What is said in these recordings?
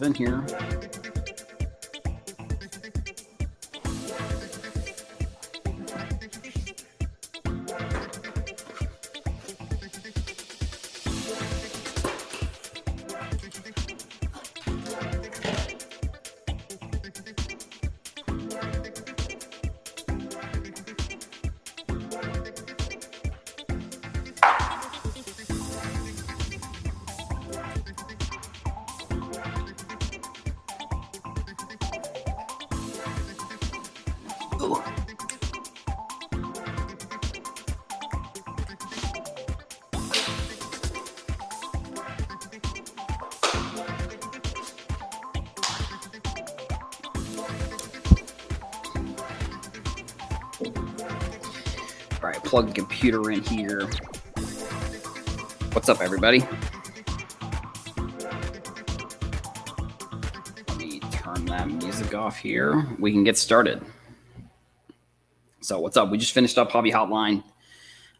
in here. Ooh. All right, plug the computer in here. What's up, everybody? Let me turn that music off here. We can get started. So what's up? We just finished up Hobby Hotline.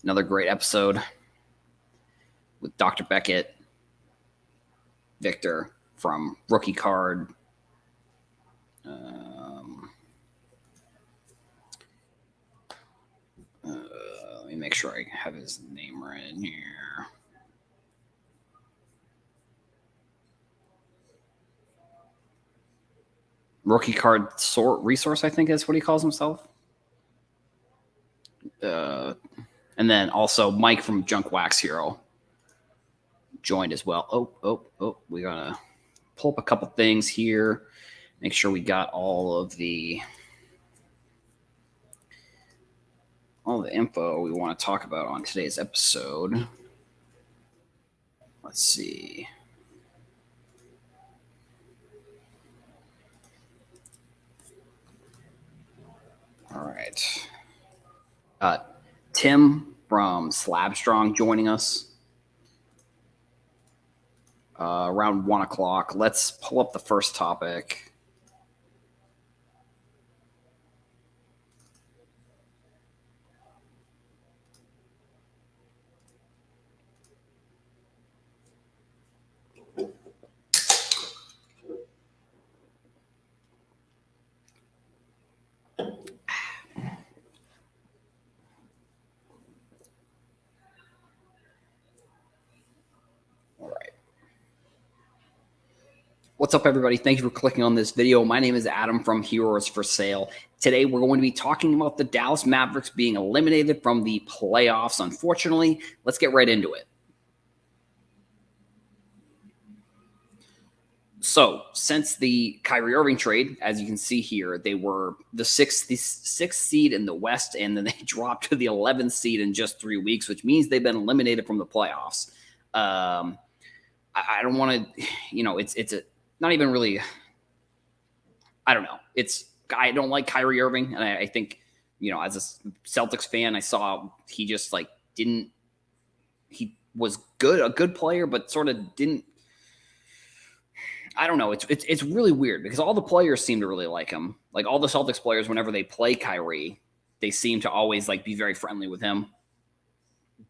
Another great episode with Dr. Beckett, Victor from Rookie Card. Let me make sure I have his name right in here. Rookie Card Resource, I think is what he calls himself. And then also Mike from Junk Wax Hero joined as well. Oh, we gotta pull up a couple things here. Make sure we got all the info we want to talk about on today's episode. Let's see. All right. Tim from SlabStrong joining us around 1 o'clock. Let's pull up the first topic. What's up, everybody? Thank you for clicking on this video. My name is Adam from Heroes for Sale. Today, we're going to be talking about the Dallas Mavericks being eliminated from the playoffs, unfortunately. Let's get right into it. So, since the Kyrie Irving trade, as you can see here, they were the sixth seed in the West, and then they dropped to the 11th seed in just 3 weeks, which means they've been eliminated from the playoffs. I don't want to, it's not even really, I don't know. I don't like Kyrie Irving. And I think, as a Celtics fan, I saw he just he was a good player, but sort of didn't, I don't know. It's really weird because all the players seem to really like him. Like all the Celtics players, whenever they play Kyrie, they seem to always be very friendly with him.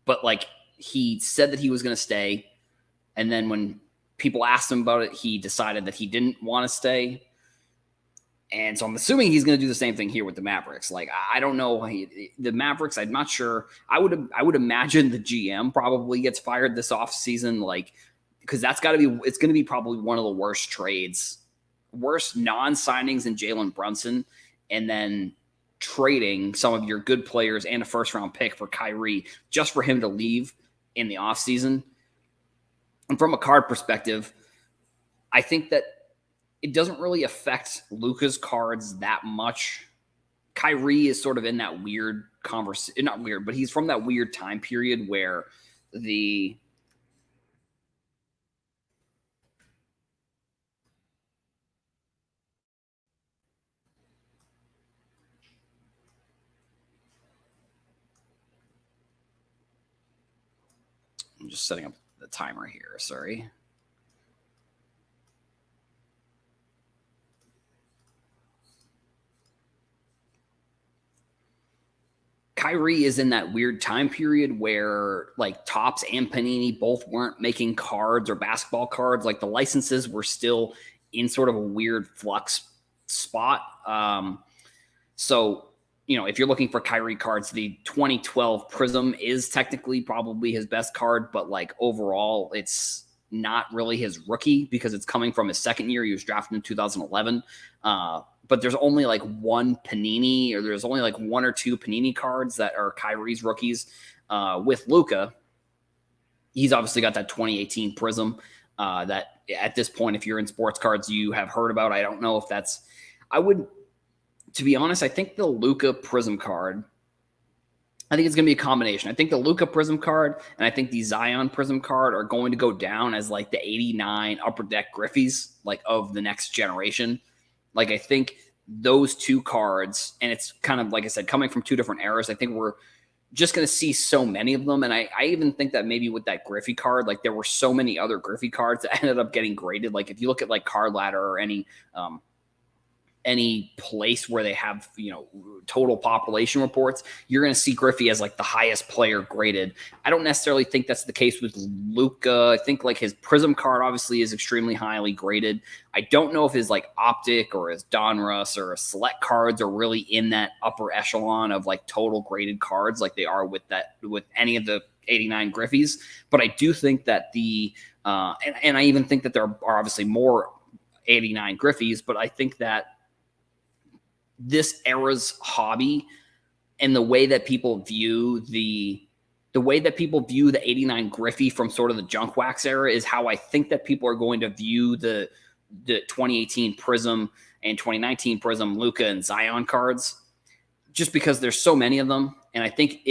But he said that he was going to stay. And then when people asked him about it, he decided that he didn't want to stay. And so I'm assuming he's going to do the same thing here with the Mavericks. I don't know. The Mavericks, I'm not sure. I would imagine the GM probably gets fired this offseason, because it's going to be probably one of the worst trades, worst non-signings in Jalen Brunson, and then trading some of your good players and a first-round pick for Kyrie just for him to leave in the offseason. And from a card perspective, I think that it doesn't really affect Luka's cards that much. Kyrie is sort of in that weird conversation, not weird, but he's from that weird time period where I'm just setting up the timer here. Sorry. Kyrie is in that weird time period where Topps and Panini both weren't making cards or basketball cards. The licenses were still in sort of a weird flux spot. So, if you're looking for Kyrie cards, the 2012 Prism is technically probably his best card, but like overall, it's not really his rookie because it's coming from his second year. He was drafted in 2011. But there's only like one Panini, or there's only like one or two Panini cards that are Kyrie's rookies. With Luka, he's obviously got that 2018 Prism that at this point, if you're in sports cards, you have heard about. I don't know if that's, to be honest, I think the Luka Prism card, I think it's going to be a combination. I think the Luka Prism card and I think the Zion Prism card are going to go down as like the 89 Upper Deck Griffies, like of the next generation. Like, I think those two cards, and it's kind of, like I said, coming from two different eras, I think we're just going to see so many of them. And I even think that maybe with that Griffey card, like there were so many other Griffey cards that ended up getting graded. Like if you look at like Card Ladder or any place where they have, total population reports, you're going to see Griffey as like the highest player graded. I don't necessarily think that's the case with Luka. I think like his Prism card obviously is extremely highly graded. I don't know if his like Optic or his Donruss or Select cards are really in that upper echelon of like total graded cards like they are with any of the 89 Griffies. But I do think that and I even think that there are obviously more 89 Griffies, but I think that this era's hobby and the way that people view the 89 Griffey from sort of the junk wax era is how I think that people are going to view the 2018 Prism and 2019 Prism Luka and Zion cards, just because there's so many of them. And I think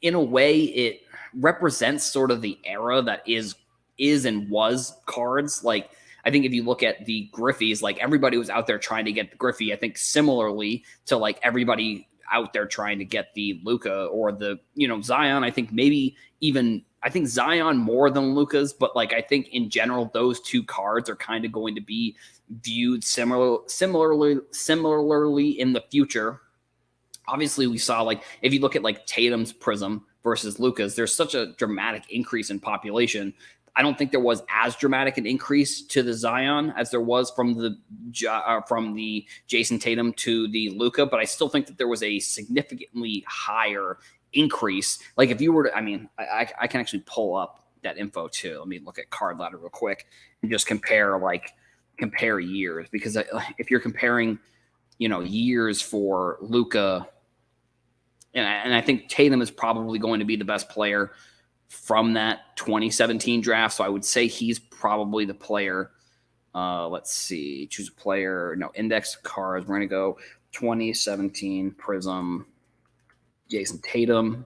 in a way, it represents sort of the era that is and was cards. Like, I think if you look at the Griffies, like everybody was out there trying to get the Griffey, I think similarly to like everybody out there trying to get the Luka or the, Zion. I think Zion more than Luka's, but like I think in general, those two cards are kind of going to be viewed similarly in the future. Obviously, we saw like if you look at like Tatum's Prism versus Luka's, there's such a dramatic increase in population. I don't think there was as dramatic an increase to the Zion as there was from the Jason Tatum to the Luka, but I still think that there was a significantly higher increase. Like if you were to, I can actually pull up that info too. Let me look at Card Ladder real quick and just compare years, because if you're comparing, years for Luka, and I think Tatum is probably going to be the best player from that 2017 draft. So I would say he's probably the player. Let's see, choose a player. No, index cards. We're going to go 2017 Prism, Jason Tatum.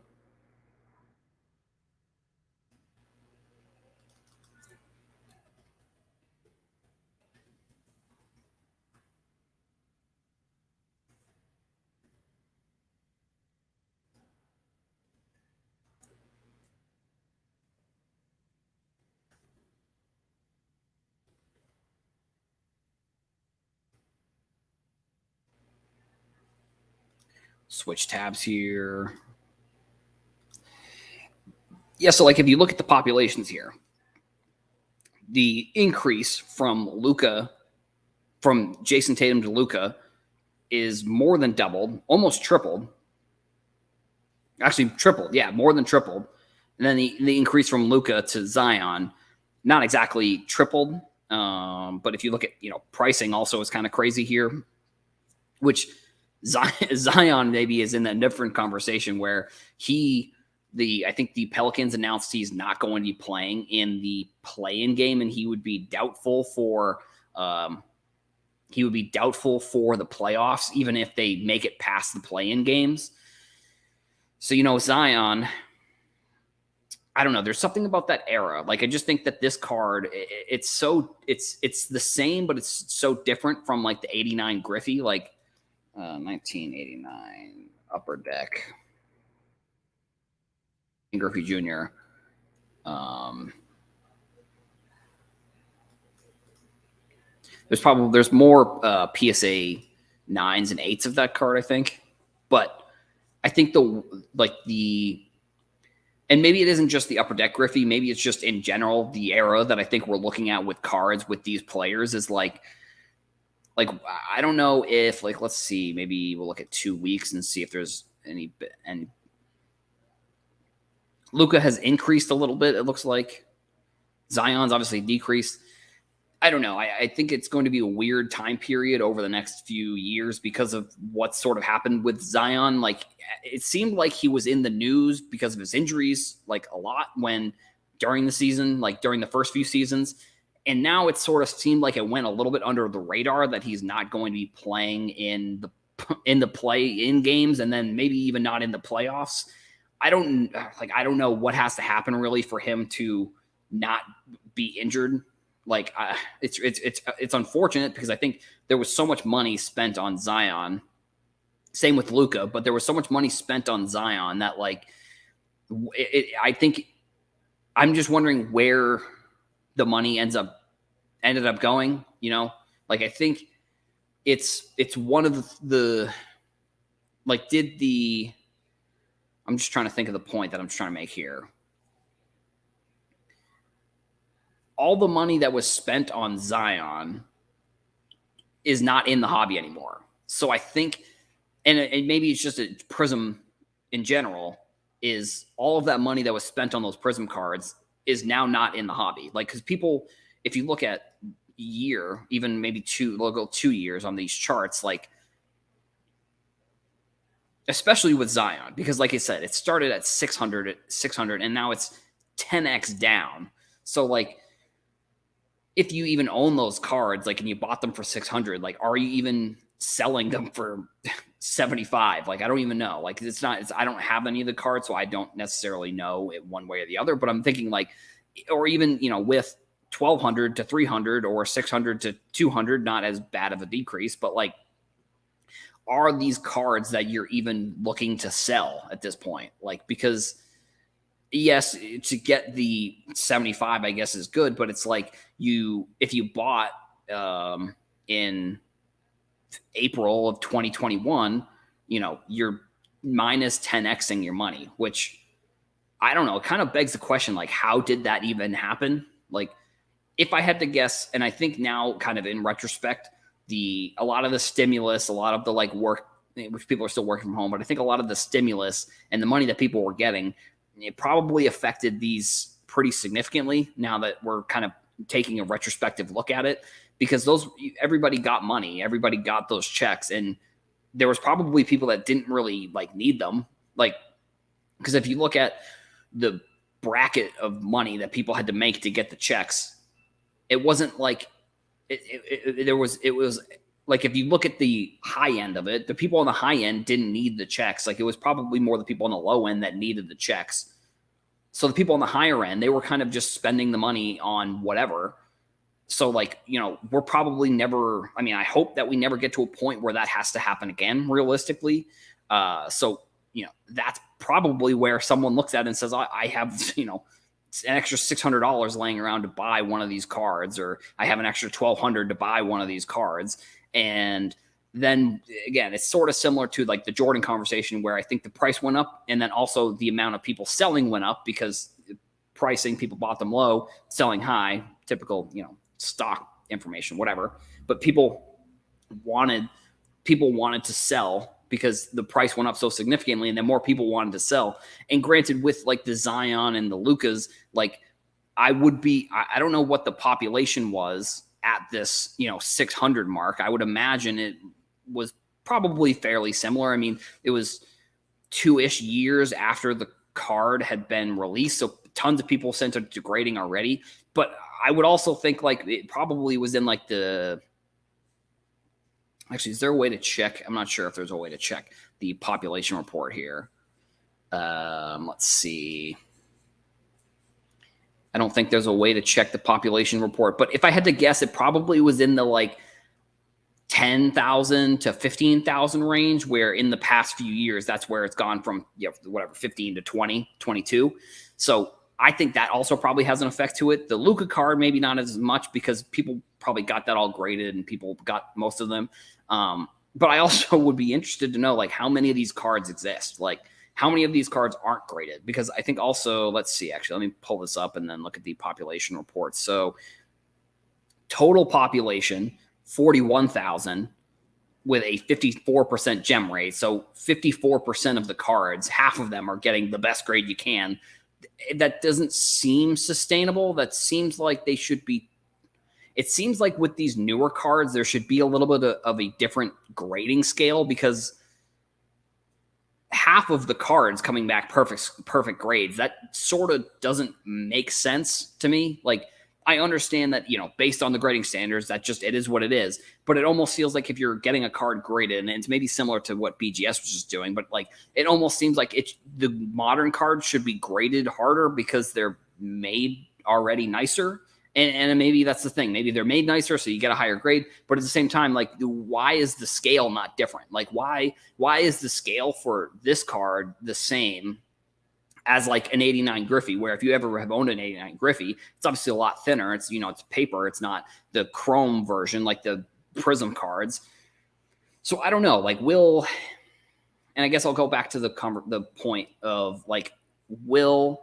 Switch tabs here. Yeah, so like if you look at the populations here, the increase from Jason Tatum to Luka is more than doubled, almost tripled. Actually tripled, yeah, more than tripled. And then the increase from Luka to Zion, not exactly tripled, but if you look at pricing, also is kind of crazy here, which Zion maybe is in a different conversation where I think the Pelicans announced he's not going to be playing in the play-in game, and he would be doubtful for the playoffs, even if they make it past the play-in games. So, Zion, I don't know. There's something about that era. Like, I just think that this card, it's the same, but it's so different from like the 89 Griffey, like 1989 Upper Deck Griffey Jr. There's more PSA 9s and 8s of that card, I think. But I think the And maybe it isn't just the Upper Deck Griffey. Maybe it's just in general the era that I think we're looking at with cards with these players is like I don't know if like let's see, maybe we'll look at 2 weeks and see if there's any. And Luka has increased a little bit. It looks like Zion's obviously decreased. I don't know. I think it's going to be a weird time period over the next few years because of what sort of happened with Zion. Like it seemed like he was in the news because of his injuries, like a lot when during the season, like during the first few seasons. And now it sort of seemed like it went a little bit under the radar that he's not going to be playing in the play-in games and then maybe even not in the playoffs. I don't know what has to happen really for him to not be injured. Like it's unfortunate because I think there was so much money spent on Zion. Same with Luka, but there was so much money spent on Zion that like I think I'm just wondering where the money ended up going. You know, like I think it's one of the like did the. I'm just trying to think of the point that I'm trying to make here. All the money that was spent on Zion is not in the hobby anymore. So I think, and maybe it's just a Prism in general, is all of that money that was spent on those Prism cards is now not in the hobby. Like, because people, if you look at year, even maybe 2 years on these charts, like, especially with Zion, because like I said, it started at 600, and now it's 10x down. So like, if you even own those cards, like, and you bought them for 600, like, are you even selling them for 75? Like, I don't even know. Like, I don't have any of the cards, so I don't necessarily know it one way or the other, but I'm thinking like, or even, you know, with 1200 to 300 or 600 to 200, not as bad of a decrease, but like, are these cards that you're even looking to sell at this point? Like, because yes, to get the 75, I guess, is good, but it's like if you bought in April of 2021, you know, you're minus 10xing your money, which I don't know. It kind of begs the question, like, how did that even happen? Like, if I had to guess, and I think now kind of in retrospect, a lot of the stimulus, a lot of the like work, which people are still working from home, but I think a lot of the stimulus and the money that people were getting, it probably affected these pretty significantly now that we're kind of taking a retrospective look at it, because everybody got money, everybody got those checks, and there was probably people that didn't really like need them. Like, because if you look at the bracket of money that people had to make to get the checks, it wasn't like it was like, if you look at the high end of it, the people on the high end didn't need the checks. Like, it was probably more the people on the low end that needed the checks. So the people on the higher end, they were kind of just spending the money on whatever. So like, you know, we're probably never, I mean, I hope that we never get to a point where that has to happen again, realistically. So, you know, that's probably where someone looks at it and says, I have, you know, an extra $600 laying around to buy one of these cards, or I have an extra $1,200 to buy one of these cards. And then again, it's sort of similar to like the Jordan conversation, where I think the price went up, and then also the amount of people selling went up because pricing, people bought them low, selling high, typical, you know, stock information, whatever. But people wanted to sell because the price went up so significantly, and then more people wanted to sell. And granted, with like the Zion and the Lukas, like, I don't know what the population was at this, you know, 600 mark. I would imagine it was probably fairly similar. I mean, it was 2-ish years after the card had been released, so tons of people sent it to grading already. But I would also think like it probably was in like actually, is there a way to check? I'm not sure if there's a way to check the population report here. Let's see. I don't think there's a way to check the population report, but if I had to guess, it probably was in the like 10,000 to 15,000 range, where in the past few years, that's where it's gone from, you know, whatever, 15 to 20, 22. So I think that also probably has an effect to it. The Luka card, maybe not as much, because people probably got that all graded and people got most of them. But I also would be interested to know, like, how many of these cards exist? Like, how many of these cards aren't graded? Because I think also, let's see, actually, let me pull this up and then look at the population reports. So total population, 41,000 with a 54% gem rate. So 54% of the cards, half of them are getting the best grade you can. That doesn't seem sustainable. That seems like they should be. It seems like with these newer cards, there should be a little bit of a different grading scale, because half of the cards coming back perfect grades, that sort of doesn't make sense to me. Like, I understand that, based on the grading standards, it is what it is. But it almost feels like if you're getting a card graded, and it's maybe similar to what BGS was just doing, but like, it almost seems like the modern cards should be graded harder because they're made already nicer. And maybe that's the thing. Maybe they're made nicer, so you get a higher grade. But at the same time, like, why is the scale not different? Like, why is the scale for this card the same as like an 89 Griffey, where if you ever have owned an 89 Griffey, it's obviously a lot thinner. It's, it's paper. It's not the chrome version like the Prism cards. So I don't know. Like, and I guess I'll go back to the point of, like, will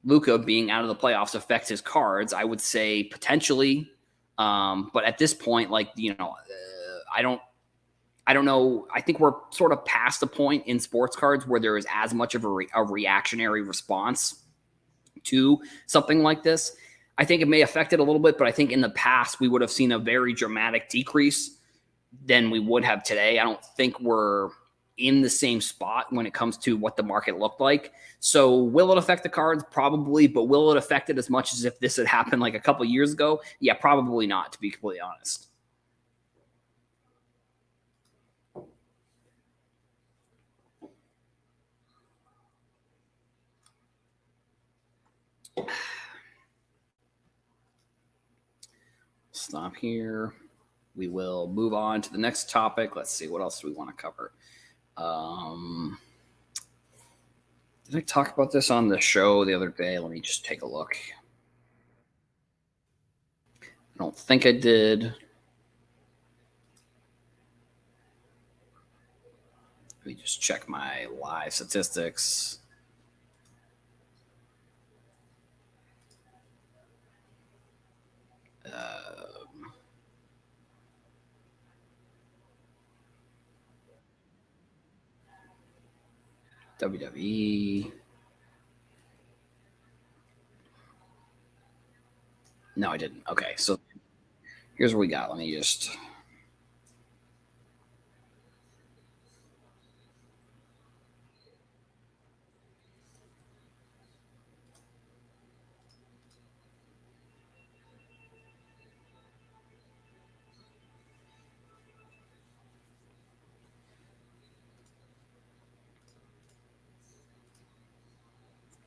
Luka being out of the playoffs affect his cards? I would say potentially. But at this point, like, I don't know. I think we're sort of past the point in sports cards where there is as much of a reactionary response to something like this. I think it may affect it a little bit, but I think in the past we would have seen a very dramatic decrease than we would have today. I don't think we're in the same spot when it comes to what the market looked like. So will it affect the cards? Probably, but will it affect it as much as if this had happened like a couple years ago? Yeah, probably not, to be completely honest. Stop here. We will move on to the next topic. Let's see, what else do we want to cover? Did I talk about this on the show the other day? Let me just take a look. I don't think I did. Let me just check my live statistics. WWE. No, I didn't. Okay, so here's what we got. Let me just.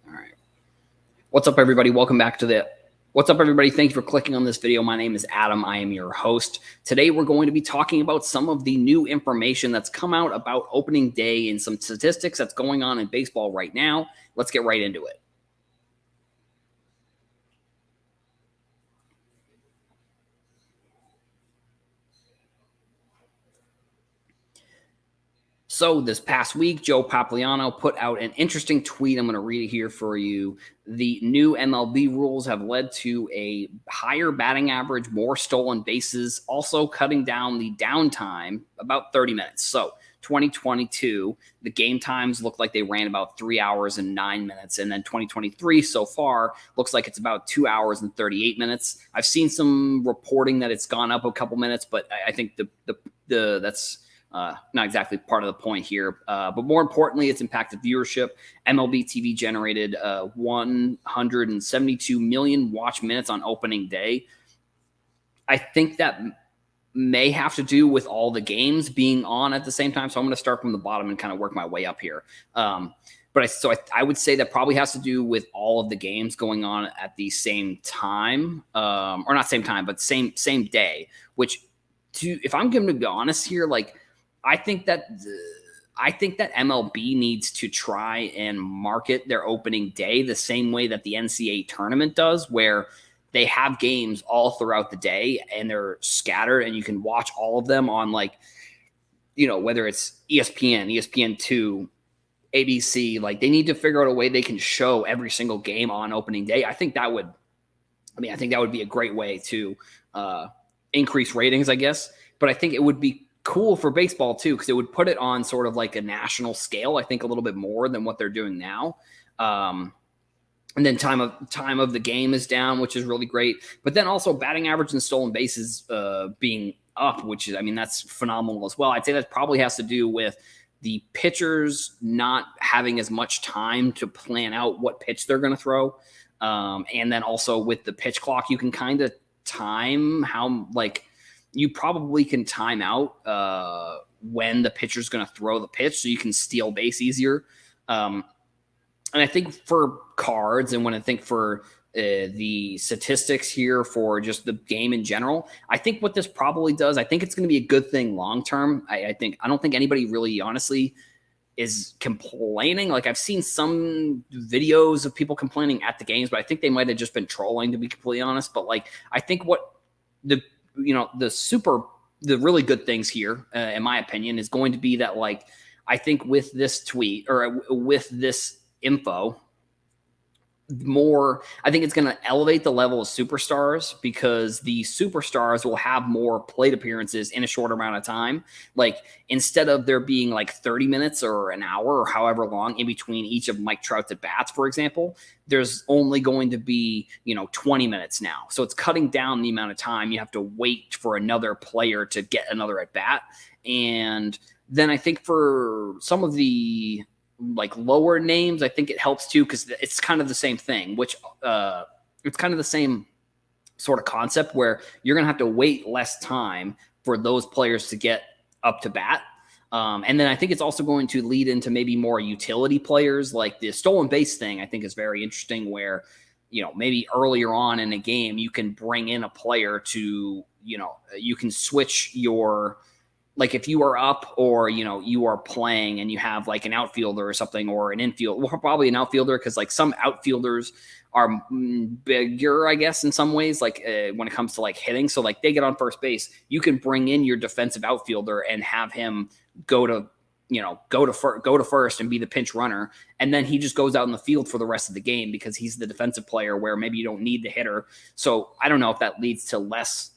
All right. What's up, everybody? Welcome back to the. What's up, everybody? Thank you for clicking on this video. My name is Adam. I am your host. Today, we're going to be talking about some of the new information that's come out about opening day and some statistics that's going on in baseball right now. Let's get right into it. So this past week, Joe Papliano put out an interesting tweet. I'm going to read it here for you. The new MLB rules have led to a higher batting average, more stolen bases, also cutting down the downtime about 30 minutes. So 2022, the game times look like they ran about 3 hours and 9 minutes. And then 2023 so far looks like it's about 2 hours and 38 minutes. I've seen some reporting that it's gone up a couple minutes, but I think that's not exactly part of the point here, but more importantly, it's impacted viewership. MLB TV generated 172 million watch minutes on opening day. I think that may have to do with all the games being on at the same time. So I'm going to start from the bottom and kind of work my way up here. But I would say that probably has to do with all of the games going on at the same time, or not same time, but same day. Which, if I'm going to be honest here, like, I think that MLB needs to try and market their opening day the same way that the NCAA tournament does, where they have games all throughout the day and they're scattered and you can watch all of them on, like, whether it's ESPN, ESPN2, ABC. Like they need to figure out a way they can show every single game on opening day. I think that would be a great way to increase ratings, I guess. But I think it would be cool for baseball too, because it would put it on sort of like a national scale. I think a little bit more than what they're doing now. And then time of the game is down, which is really great. But then also batting average and stolen bases being up, which is, I mean, that's phenomenal as well. I'd say that probably has to do with the pitchers not having as much time to plan out what pitch they're going to throw. And then also with the pitch clock, you can kind of time how, like, you probably can time out when the pitcher's going to throw the pitch so you can steal base easier. And I think for cards, and when I think for the statistics here for just the game in general, I think what this probably does, I think it's going to be a good thing long term. I don't think anybody really honestly is complaining. Like I've seen some videos of people complaining at the games, but I think they might have just been trolling, to be completely honest. But like I think what the really good things here, in my opinion, is going to be that, like, I think with this tweet or with this info, I think it's going to elevate the level of superstars, because the superstars will have more plate appearances in a shorter amount of time. Like instead of there being like 30 minutes or an hour or however long in between each of Mike Trout's at bats, for example, there's only going to be, 20 minutes now. So it's cutting down the amount of time you have to wait for another player to get another at bat. And then I think for some of the like lower names, I think it helps too, because it's kind of the same thing, which it's kind of the same sort of concept where you're going to have to wait less time for those players to get up to bat. And then I think it's also going to lead into maybe more utility players. Like the stolen base thing, I think is very interesting, where, maybe earlier on in a game, you can bring in a player to, you can switch your, like if you are up or, you are playing and you have like an outfielder or something, or an infield, well, probably an outfielder, because like some outfielders are bigger, I guess, in some ways, like when it comes to like hitting. So like they get on first base, you can bring in your defensive outfielder and have him go to first and be the pinch runner. And then he just goes out in the field for the rest of the game because he's the defensive player, where maybe you don't need the hitter. So I don't know if that leads to less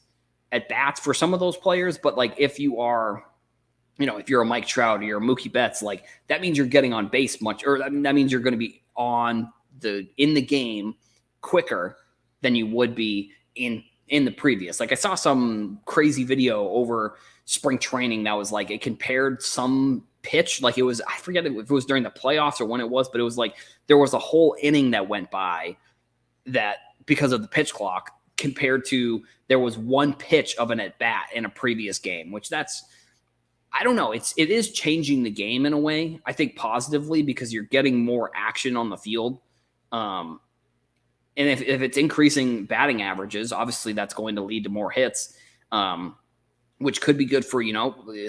at bats for some of those players, but like if you are, if you're a Mike Trout or you're a Mookie Betts, like that means you're getting on base much, or that means you're going to be in the game quicker than you would be in the previous. Like I saw some crazy video over spring training that was like, it compared some pitch, like it was, I forget if it was during the playoffs or when it was, but it was like there was a whole inning that went by that because of the pitch clock, compared to there was one pitch of an at-bat in a previous game, which I don't know. It is changing the game in a way, I think positively, because you're getting more action on the field. And if it's increasing batting averages, obviously that's going to lead to more hits, which could be good for,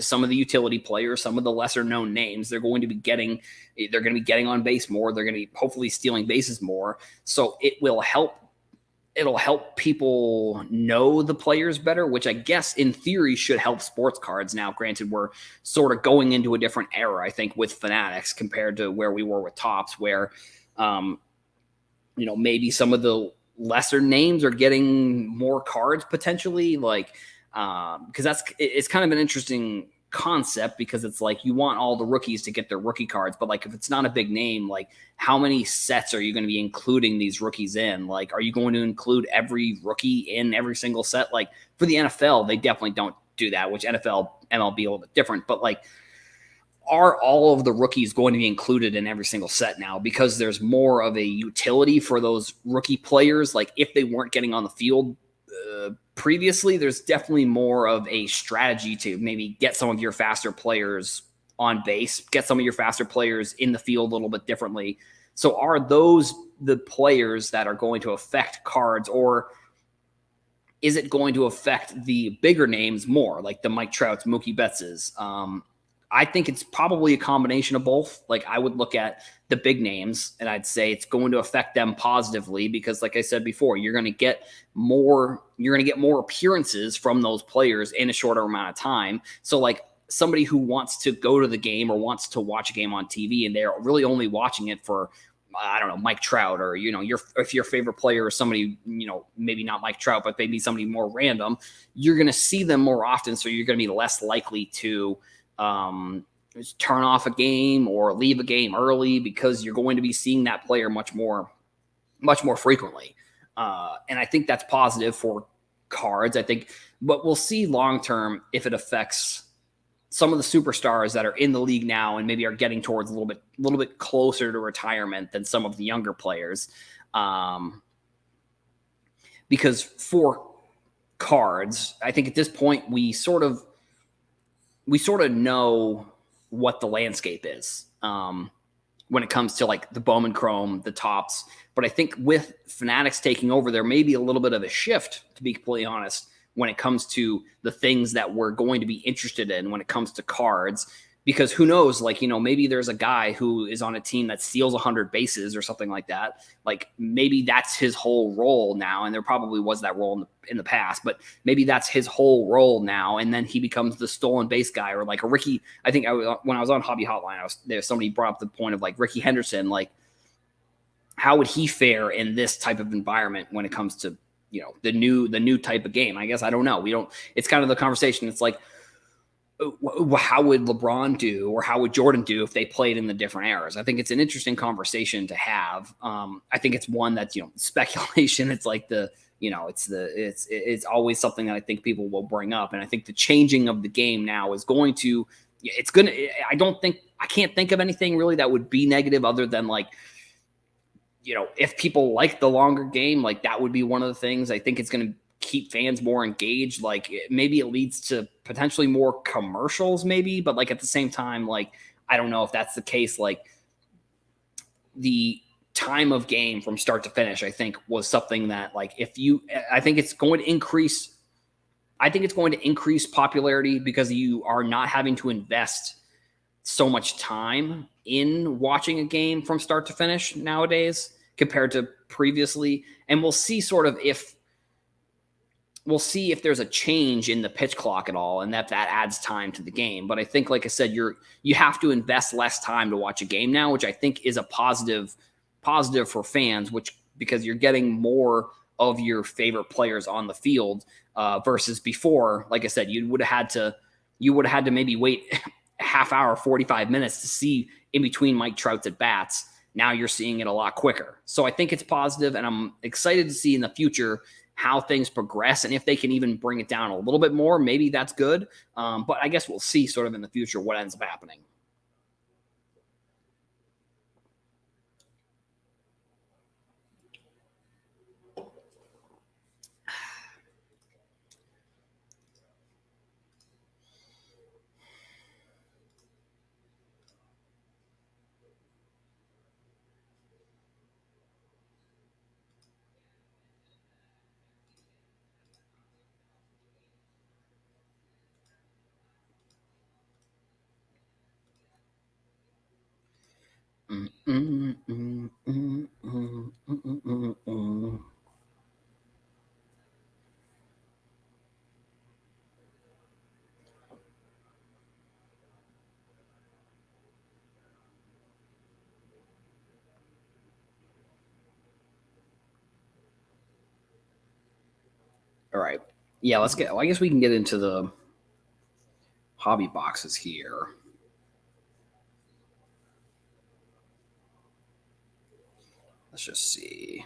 some of the utility players, some of the lesser known names. They're going to be getting on base more. They're going to be hopefully stealing bases more. So it'll help people know the players better, which I guess in theory should help sports cards. Now, granted, we're sort of going into a different era, I think, with Fanatics compared to where we were with Topps, where, maybe some of the lesser names are getting more cards potentially, like, because it's kind of an interesting concept, because it's like you want all the rookies to get their rookie cards, but like if it's not a big name, like how many sets are you going to be including these rookies in? Like, are you going to include every rookie in every single set? Like for the NFL, they definitely don't do that, which NFL, MLB a little bit different, but like, are all of the rookies going to be included in every single set now, because there's more of a utility for those rookie players? Like if they weren't getting on the field previously, there's definitely more of a strategy to maybe get some of your faster players on base, get some of your faster players in the field a little bit differently. So are those the players that are going to affect cards, or is it going to affect the bigger names more, like the Mike Trouts, Mookie Bettses? I think it's probably a combination of both. Like I would look at the big names and I'd say it's going to affect them positively, because like I said before, you're going to get more appearances from those players in a shorter amount of time. So like somebody who wants to go to the game or wants to watch a game on TV and they're really only watching it for, I don't know, Mike Trout, or if your favorite player is somebody, maybe not Mike Trout, but maybe somebody more random, you're going to see them more often, so you're going to be less likely to turn off a game or leave a game early because you're going to be seeing that player much more frequently. And I think that's positive for cards. I think, but we'll see long term if it affects some of the superstars that are in the league now and maybe are getting towards a little bit closer to retirement than some of the younger players. Because for cards, I think at this point we sort of know what the landscape is. When it comes to like the Bowman Chrome, the tops. But I think with Fanatics taking over, there may be a little bit of a shift, to be completely honest, when it comes to the things that we're going to be interested in when it comes to cards. Because who knows, like, maybe there's a guy who is on a team that steals 100 bases or something like that. Like maybe that's his whole role now. And there probably was that role in the past, but maybe that's his whole role now. And then he becomes the stolen base guy, or like a Ricky. I think when I was on Hobby Hotline, somebody brought up the point of like Ricky Henderson, like how would he fare in this type of environment when it comes to, the new type of game? I guess, I don't know. It's kind of the conversation. It's like, how would LeBron do, or how would Jordan do if they played in the different eras? I think it's an interesting conversation to have. I think it's one that's, speculation. It's like it's always something that I think people will bring up. And I think the changing of the game now is going to, I can't think of anything really that would be negative other than like, if people like the longer game, like that would be one of the things. I think it's going to keep fans more engaged. Like maybe it leads to potentially more commercials, maybe, but like at the same time, like I don't know if that's the case. Like the time of game from start to finish, I think was something that like I think it's going to increase. I think it's going to increase popularity because you are not having to invest so much time in watching a game from start to finish nowadays compared to previously. And we'll see if there's a change in the pitch clock at all, and that adds time to the game. But I think, like I said, you have to invest less time to watch a game now, which I think is a positive for fans, because you're getting more of your favorite players on the field versus before. Like I said, you would have had to maybe wait a half hour, 45 minutes to see in between Mike Trout's at bats. Now you're seeing it a lot quicker. So I think it's positive, and I'm excited to see in the future how things progress, and if they can even bring it down a little bit more, maybe that's good. But I guess we'll see sort of in the future what ends up happening. All right. Yeah, I guess we can get into the hobby boxes here. Let's just see.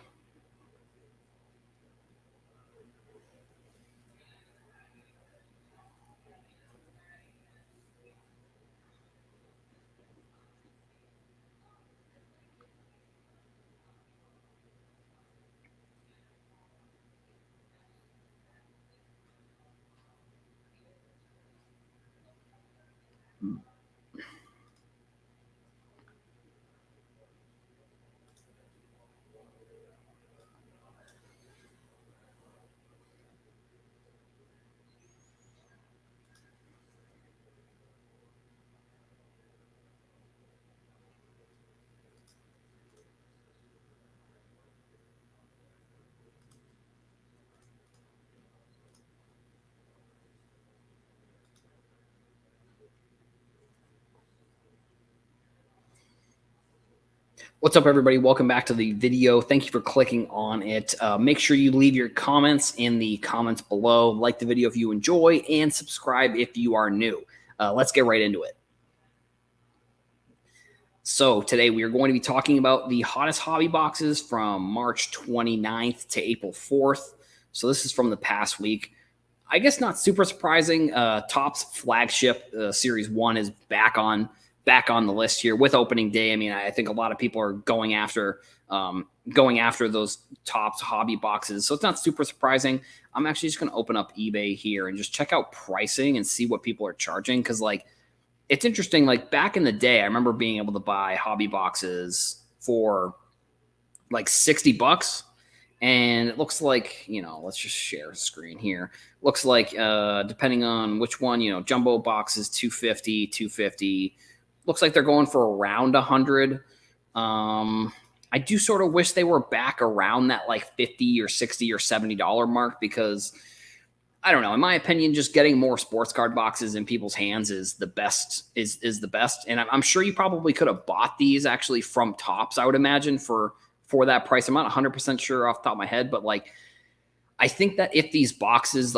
What's up, everybody? Welcome back to the video. Thank you for clicking on it. Make sure you leave your comments in the comments below. Like the video if you enjoy, and subscribe if you are new. Let's get right into it. So today we are going to be talking about the hottest hobby boxes from March 29th to April 4th. So this is from the past week. I guess not super surprising. Topps flagship Series 1 is back on the list here with opening day. I mean, I think a lot of people are going after those Topps hobby boxes, so it's not super surprising. I'm actually just going to open up eBay here and just check out pricing and see what people are charging, because like it's interesting. Like back in the day, I remember being able to buy hobby boxes for like $60. And it looks like, let's just share a screen here. Looks like, depending on which one, jumbo boxes, 250. Looks like they're going for around 100. I do sort of wish they were back around that like 50 or 60 or $70 mark, because I don't know, in my opinion, just getting more sports card boxes in people's hands is the best. Is the best. And I'm sure you probably could have bought these actually from Topps, I would imagine, for that price. I'm not 100% sure off the top of my head, but like I think that if these boxes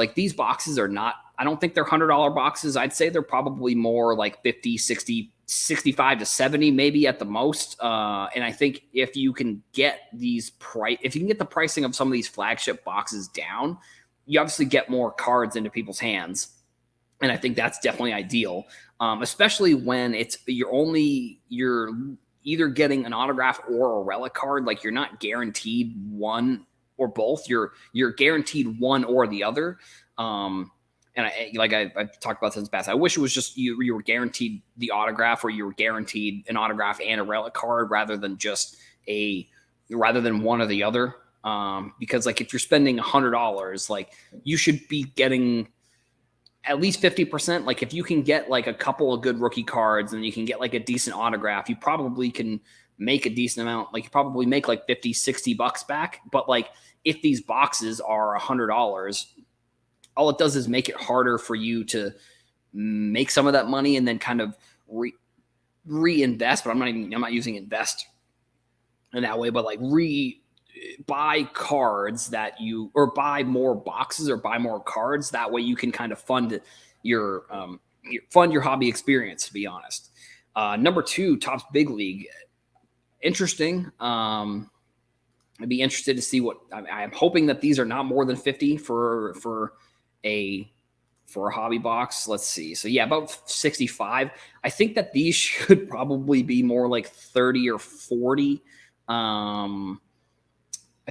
are not, I don't think they're $100 boxes. I'd say they're probably more like 50, 60, 65 to 70 maybe at the most. And I think if you can get the pricing of some of these flagship boxes down, you obviously get more cards into people's hands. And I think that's definitely ideal, especially when you're either getting an autograph or a relic card. Like you're not guaranteed one or both. You're guaranteed one or the other. And I've talked about this in the past. I wish it was just you were guaranteed the autograph, or you were guaranteed an autograph and a relic card rather than one or the other. Because like if you're spending $100, like you should be getting at least 50%. Like if you can get like a couple of good rookie cards and you can get like a decent autograph, you probably can make a decent amount. Like you probably make like 50, $60 back. But like if these boxes are $100, all it does is make it harder for you to make some of that money and then kind of reinvest. But I'm not using invest in that way, but like buy cards or buy more boxes or buy more cards. That way you can kind of fund your hobby experience, to be honest. Number 2, Topps Big League. Interesting. I'd be interested to see what I'm hoping that these are not more than 50 for a hobby box. Let's see. So yeah, about 65. I think that these should probably be more like 30 or 40. I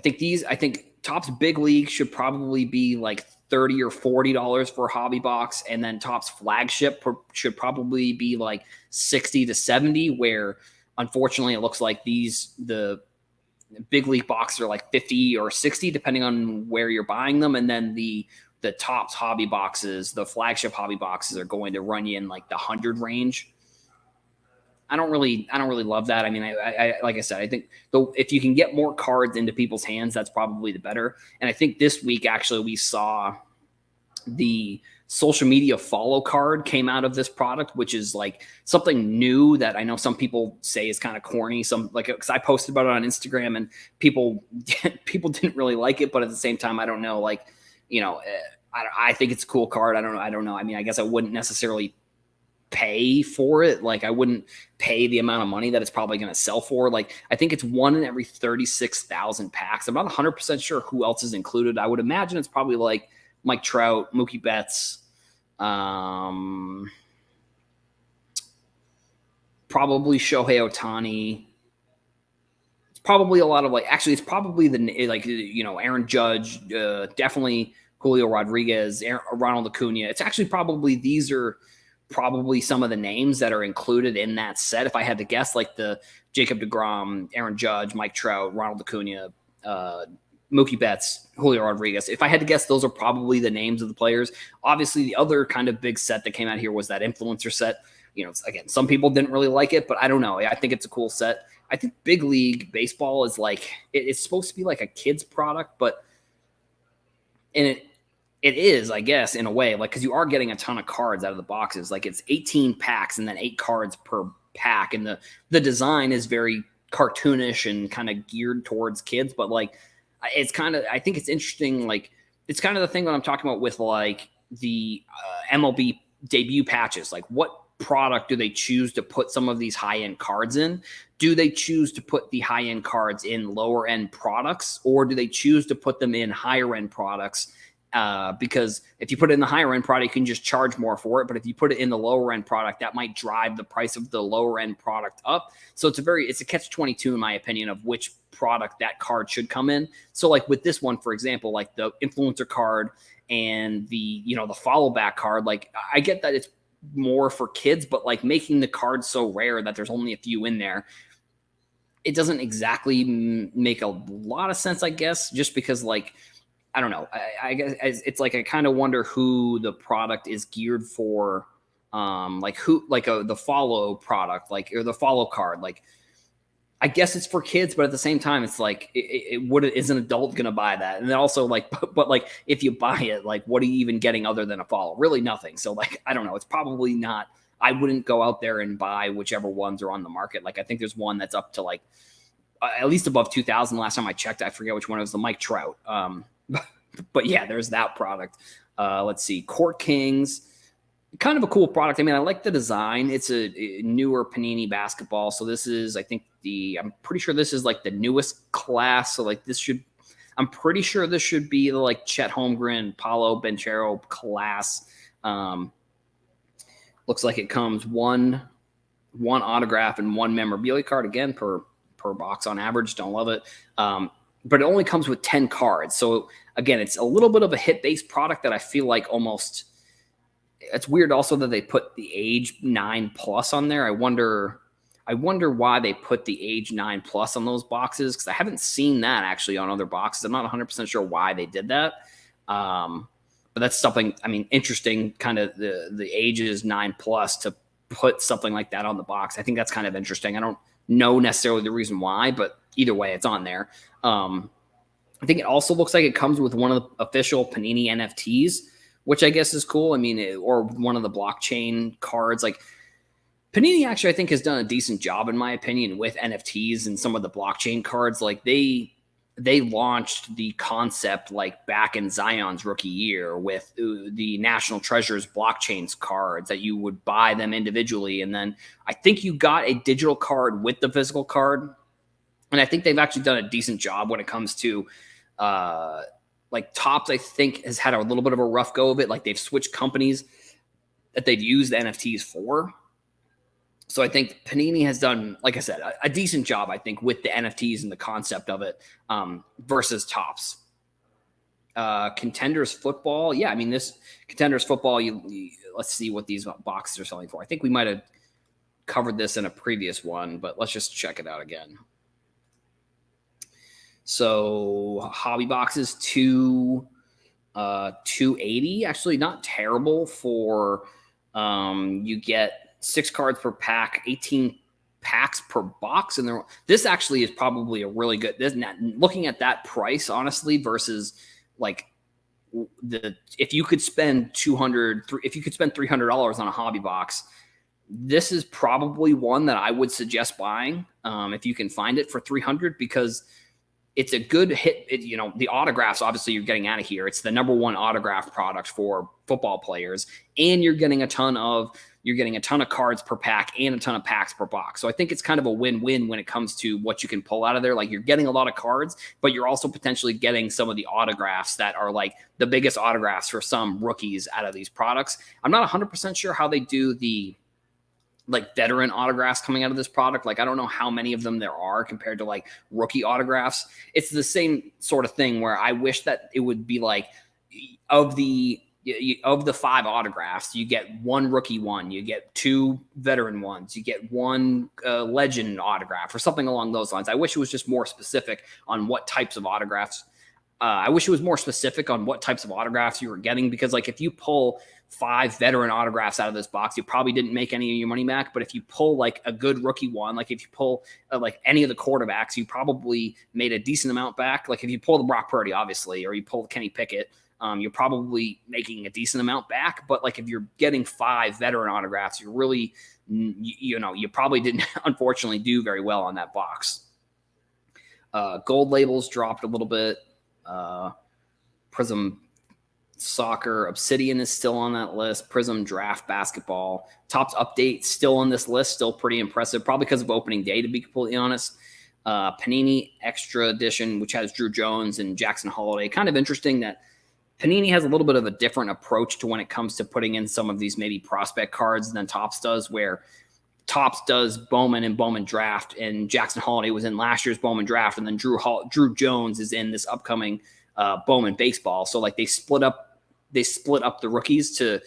think Topps Big League should probably be like $30 or $40 for a hobby box, and then Topps Flagship should probably be like 60 to 70. Where unfortunately it looks like the Big League boxes are like 50 or 60 depending on where you're buying them, and then the Topps hobby boxes, the flagship hobby boxes, are going to run you in like the 100 range. I don't really love that. I mean, I like I said, I think if you can get more cards into people's hands, that's probably the better. And I think this week actually we saw the social media follow card came out of this product, which is like something new that I know some people say is kind of corny. Because I posted about it on Instagram and people didn't really like it, but at the same time, I don't know, like, I think it's a cool card. I don't know. I mean, I guess I wouldn't necessarily pay for it. Like I wouldn't pay the amount of money that it's probably going to sell for. Like I think it's 1 in every 36,000 packs. I'm not 100% sure who else is included. I would imagine it's probably like Mike Trout, Mookie Betts, probably Shohei Ohtani. It's probably a lot of it's probably Aaron Judge, definitely Julio Rodriguez, Ronald Acuna. It's actually probably these are probably some of the names that are included in that set. If I had to guess, like the Jacob deGrom, Aaron Judge, Mike Trout, Ronald Acuna, Mookie Betts, Julio Rodriguez. If I had to guess, those are probably the names of the players. Obviously, the other kind of big set that came out here was that influencer set. Again, some people didn't really like it, but I don't know. I think it's a cool set. I think Big League Baseball is like, it's supposed to be like a kid's product, but it is, I guess, in a way, like, because you are getting a ton of cards out of the boxes. Like it's 18 packs and then 8 cards per pack, and the design is very cartoonish and kind of geared towards kids, but like it's kind of, I think it's interesting. Like it's kind of the thing that I'm talking about with like the MLB debut patches. Like what product do they choose to put some of these high end cards in? Do they choose to put the high end cards in lower end products, or do they choose to put them in higher end products? Because if you put it in the higher end product, you can just charge more for it. But if you put it in the lower end product, that might drive the price of the lower end product up. So it's a catch-22 in my opinion of which product that card should come in. So like with this one, for example, like the influencer card and the follow back card, like I get that it's more for kids, but like making the card so rare that there's only a few in there, it doesn't exactly make a lot of sense, I guess, just because like, I don't know. I guess it's like I kind of wonder who the product is geared for, like who, like the follow product, like or the follow card. Like I guess it's for kids, but at the same time, it's like is an adult going to buy that? And then also like, but like if you buy it, like what are you even getting other than a follow? Really nothing. So like I don't know. It's probably not. I wouldn't go out there and buy whichever ones are on the market. Like I think there's one that's up to like at least above 2,000. Last time I checked, I forget which one it was. The Mike Trout. But yeah, there's that product. Let's see, Court Kings, kind of a cool product. I mean, I like the design. It's a newer Panini basketball. So this is, I think I'm pretty sure this is like the newest class. So like I'm pretty sure this should be the like Chet Holmgren, Paolo Banchero class. Looks like it comes one autograph and one memorabilia card again per box on average. Don't love it. But it only comes with 10 cards. So again, it's a little bit of a hit-based product that I feel like almost – it's weird also that they put the age 9+ on there. I wonder why they put the age 9+ on those boxes, because I haven't seen that actually on other boxes. I'm not 100% sure why they did that. But that's something, I mean, interesting, kind of the age is 9+ to put something like that on the box. I think that's kind of interesting. I don't know necessarily the reason why, but either way, it's on there. I think it also looks like it comes with one of the official Panini NFTs, which I guess is cool. I mean, or one of the blockchain cards. Like Panini actually, I think, has done a decent job, in my opinion, with NFTs and some of the blockchain cards. Like they launched the concept like back in Zion's rookie year with the National Treasures blockchains cards that you would buy them individually. And then I think you got a digital card with the physical card. And I think they've actually done a decent job when it comes to like Topps, I think, has had a little bit of a rough go of it. Like they've switched companies that they've used the NFTs for. So I think Panini has done, like I said, a decent job, I think, with the NFTs and the concept of it versus Topps. Contenders football. Yeah, I mean, this Contenders football, let's see what these boxes are selling for. I think we might have covered this in a previous one, but let's just check it out again. So hobby boxes, 280, actually not terrible for you get 6 cards per pack, 18 packs per box. And this actually is probably a really good, looking at that price, honestly, versus like if you could spend $300 on a hobby box, this is probably one that I would suggest buying if you can find it for $300, because it's a good hit. The autographs, obviously, you're getting out of here. It's the #1 autograph product for football players, and you're getting a ton of cards per pack and a ton of packs per box. So I think it's kind of a win-win when it comes to what you can pull out of there. Like you're getting a lot of cards, but you're also potentially getting some of the autographs that are like the biggest autographs for some rookies out of these products. I'm not 100% sure how they do the like veteran autographs coming out of this product. Like, I don't know how many of them there are compared to like rookie autographs. It's the same sort of thing where I wish that it would be like of the 5 autographs, you get 1 rookie one, you get 2 veteran ones, you get 1 legend autograph or something along those lines. I wish it was just more specific on what types of autographs. I wish it was more specific on what types of autographs you were getting, because like if you pull 5 veteran autographs out of this box, you probably didn't make any of your money back. But if you pull like a good rookie one, like if you pull like any of the quarterbacks, you probably made a decent amount back. Like if you pull the Brock Purdy, obviously, or you pull Kenny Pickett, you're probably making a decent amount back. But like if you're getting 5 veteran autographs, you're really, you probably didn't unfortunately do very well on that box. Gold labels dropped a little bit. Prism Soccer, Obsidian is still on that list. Prism Draft Basketball, Topps Update still on this list, still pretty impressive, probably because of opening day, to be completely honest. Panini Extra Edition, which has Drew Jones and Jackson Holiday. Kind of interesting that Panini has a little bit of a different approach to when it comes to putting in some of these maybe prospect cards than Topps does, where Topps does Bowman and Bowman Draft, and Jackson Holiday was in last year's Bowman Draft, and then Drew Jones is in this upcoming Bowman Baseball. So like they split up the rookies to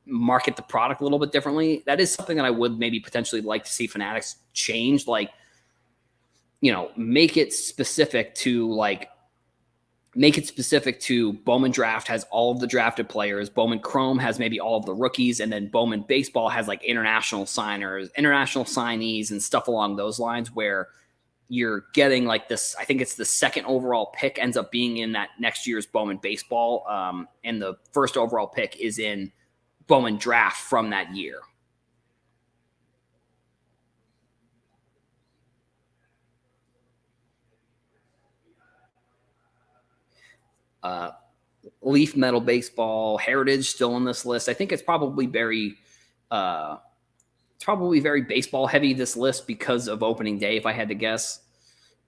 market the product a little bit differently. That is something that I would maybe potentially like to see Fanatics change. Like, make it specific to Bowman Draft has all of the drafted players. Bowman Chrome has maybe all of the rookies, and then Bowman Baseball has like international signers, international signees, and stuff along those lines, where you're getting like this. I think it's the second overall pick ends up being in that next year's Bowman Baseball, and the first overall pick is in Bowman Draft from that year. Leaf Metal Baseball, Heritage still on this list. I think it's probably very baseball heavy, this list, because of opening day, if I had to guess.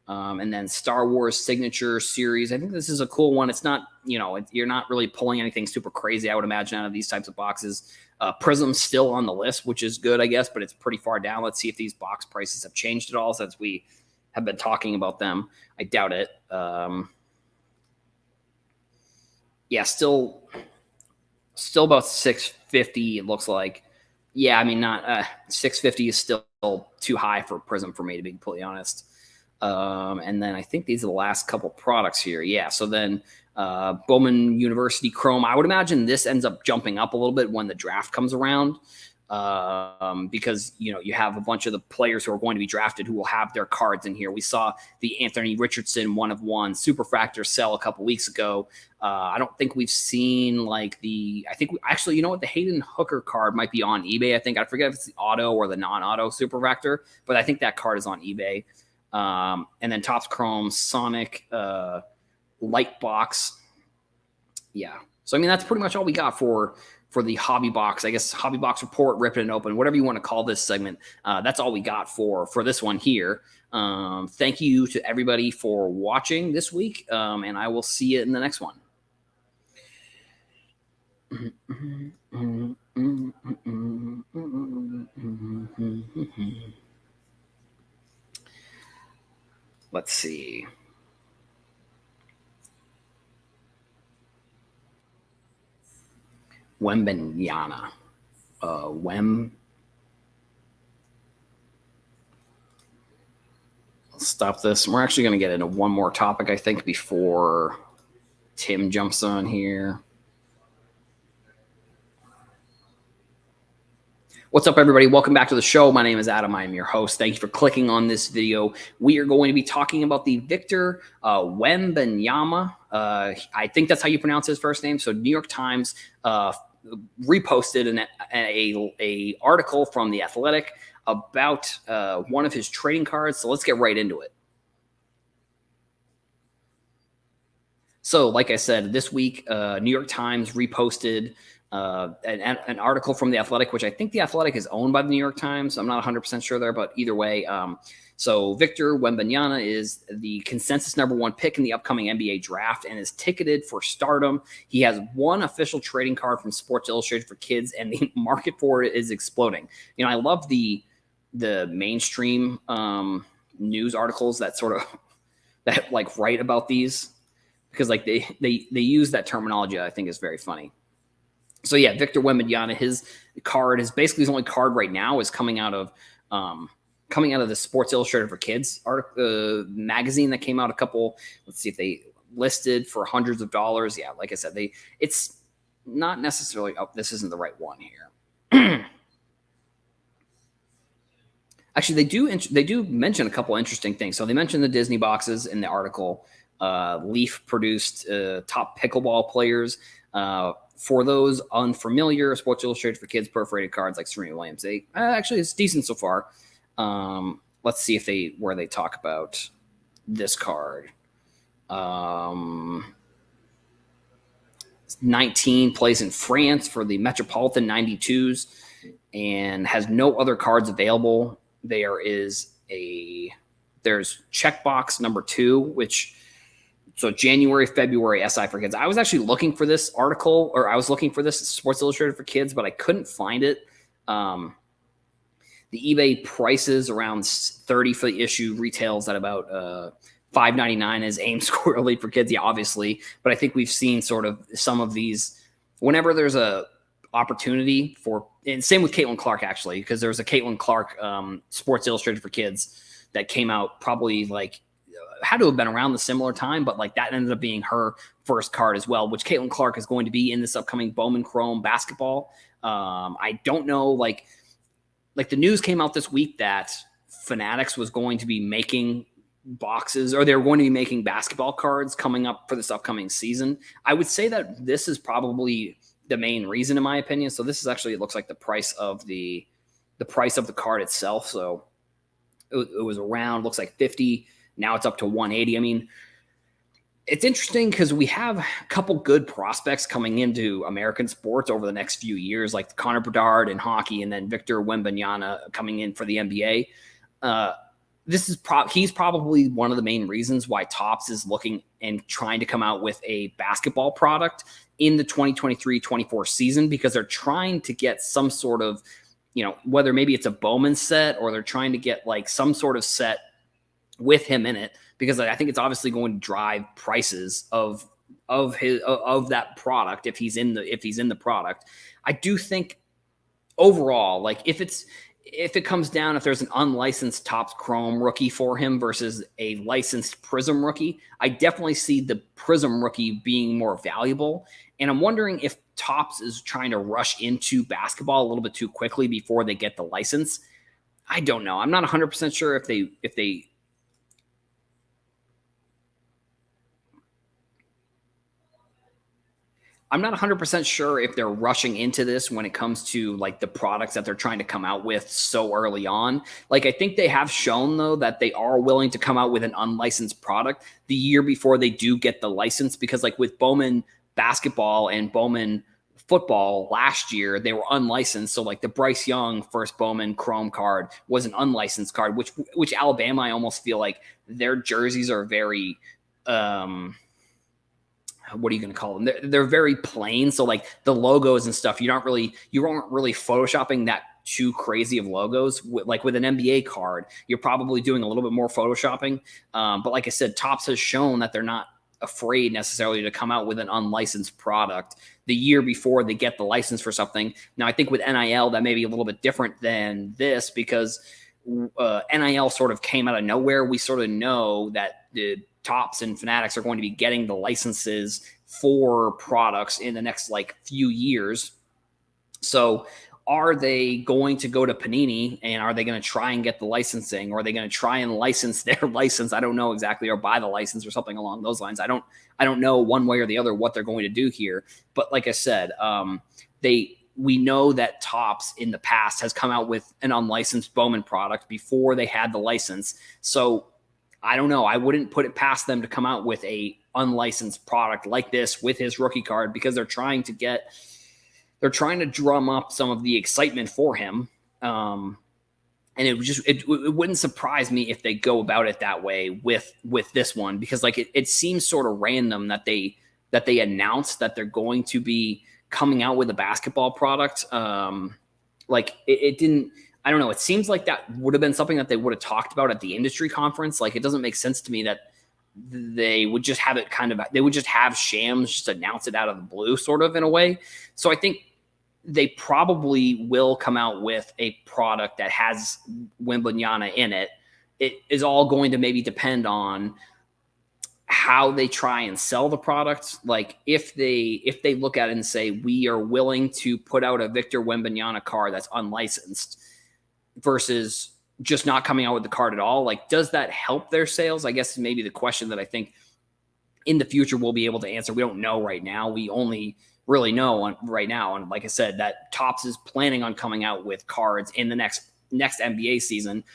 And then Star Wars Signature Series. I think this is a cool one. It's not, you're not really pulling anything super crazy, I would imagine, out of these types of boxes. Prism's still on the list, which is good, I guess, but it's pretty far down. Let's see if these box prices have changed at all since we have been talking about them. I doubt it. Yeah, still about $650, it looks like. Yeah, I mean, not $650 is still too high for Prism for me, to be completely honest. And then I think these are the last couple products here. Yeah, so then Bowman University Chrome. I would imagine this ends up jumping up a little bit when the draft comes around, because you have a bunch of the players who are going to be drafted who will have their cards in here. We saw the Anthony Richardson 1/1 Superfractor sell a couple weeks ago. I don't think we've seen the Hayden Hooker card might be on eBay. I think, I forget if it's the auto or the non-auto Superfractor, but I think that card is on eBay. And then Topps Chrome Sonic Light Box. Yeah. So, I mean, that's pretty much all we got for the Hobby Box. I guess Hobby Box Report, Rip It and Open, whatever you want to call this segment. That's all we got for this one here. Thank you to everybody for watching this week, and I will see you in the next one. Let's see. Wembanyama. Let's stop this. We're actually going to get into one more topic, I think, before Tim jumps on here. What's up, everybody? Welcome back to the show. My name is Adam. I am your host. Thank you for clicking on this video. We are going to be talking about the Victor Wembanyama. I think that's how you pronounce his first name. So New York Times reposted an article from The Athletic about one of his trading cards. So let's get right into it. So like I said, this week, New York Times reposted an article from The Athletic, which I think The Athletic is owned by the New York Times. I'm not 100% sure there, but either way. So Victor Wembanyama is the consensus #1 pick in the upcoming NBA draft and is ticketed for stardom. He has one official trading card from Sports Illustrated for kids, and the market for it is exploding. I love the mainstream news articles that write about these, because they use that terminology. I think is very funny. So yeah, Victor Wembanyama, his card is basically his only card right now is coming out of the Sports Illustrated for Kids magazine that came out a couple. Let's see if they listed for hundreds of dollars. Yeah, like I said, it's not necessarily. Oh, this isn't the right one here. Actually, they do mention a couple interesting things. So they mentioned the Disney boxes in the article. Leaf produced top pickleball players. For those unfamiliar, Sports Illustrated for Kids perforated cards like Serena Williams. Actually, it's decent so far. Let's see where they talk about this card. 19 plays in France for the Metropolitan 92s and has no other cards available. There's checkbox number 2, which so January, February SI for kids. I was actually looking for this article, or I was looking for this Sports Illustrated for kids, but I couldn't find it. The eBay prices around 30 for the issue, retails at about $5.99 as aimed squarely for kids. Yeah, obviously, but I think we've seen sort of some of these whenever there's a opportunity for, and same with Caitlin Clark actually, because there was a Caitlin Clark Sports Illustrated for kids that came out probably like had to have been around the similar time, but like that ended up being her first card as well, which Caitlin Clark is going to be in this upcoming Bowman Chrome basketball. I don't know, like the news came out this week that Fanatics was going to be making boxes, or they were going to be making basketball cards coming up for this upcoming season. I would say that this is probably the main reason, in my opinion. So this is actually, it looks like the price of the card itself. So it was around, looks like 50. Now it's up to 180. I mean, it's interesting because we have a couple good prospects coming into American sports over the next few years, like Connor Bedard in hockey, and then Victor Wembanyama coming in for the NBA. He's probably one of the main reasons why Topps is looking and trying to come out with a basketball product in the 2023-24 season, because they're trying to get some sort of, whether maybe it's a Bowman set or they're trying to get like some sort of set with him in it, because I think it's obviously going to drive prices of that product if he's in the product. I do think overall, like if it comes down, if there's an unlicensed Topps Chrome rookie for him versus a licensed Prism rookie, I definitely see the Prism rookie being more valuable. And I'm wondering if Topps is trying to rush into basketball a little bit too quickly before they get the license. I don't know. I'm not 100% sure if they I'm not 100% sure if they're rushing into this when it comes to like the products that they're trying to come out with so early on. Like, I think they have shown though that they are willing to come out with an unlicensed product the year before they do get the license, because like with Bowman basketball and Bowman football last year, they were unlicensed. So like the Bryce Young first Bowman Chrome card was an unlicensed card, which Alabama, I almost feel like their jerseys are very, what are you going to call them? They're very plain. So like the logos and stuff, you aren't really photoshopping that too crazy of logos. Like with an NBA card, you're probably doing a little bit more photoshopping. But like I said, Topps has shown that they're not afraid necessarily to come out with an unlicensed product the year before they get the license for something. Now, I think with NIL, that may be a little bit different than this, because NIL sort of came out of nowhere. We sort of know that the Topps and Fanatics are going to be getting the licenses for products in the next like few years. So are they going to go to Panini, and are they going to try and get the licensing, or are they going to try and license their license? I don't know exactly, or buy the license or something along those lines. I don't know one way or the other what they're going to do here. But like I said, we know that Topps in the past has come out with an unlicensed Bowman product before they had the license. So I don't know. I wouldn't put it past them to come out with a unlicensed product like this with his rookie card, because they're trying to drum up some of the excitement for him. And it wouldn't surprise me if they go about it that way with this one, because like it seems sort of random that they announced that they're going to be coming out with a basketball product. Like it didn't. I don't know. It seems like that would have been something that they would have talked about at the industry conference. Like, it doesn't make sense to me that they would just have it they would just have Shams just announce it out of the blue, sort of, in a way. So I think they probably will come out with a product that has Wembanyama in it. It is all going to maybe depend on how they try and sell the product. Like if they look at it and say, we are willing to put out a Victor Wembanyama card that's unlicensed, versus just not coming out with the card at all, like, does that help their sales? I guess maybe the question that I think in the future we'll be able to answer. We don't know right now. We only really know right now. And like I said, that Topps is planning on coming out with cards in the next NBA season.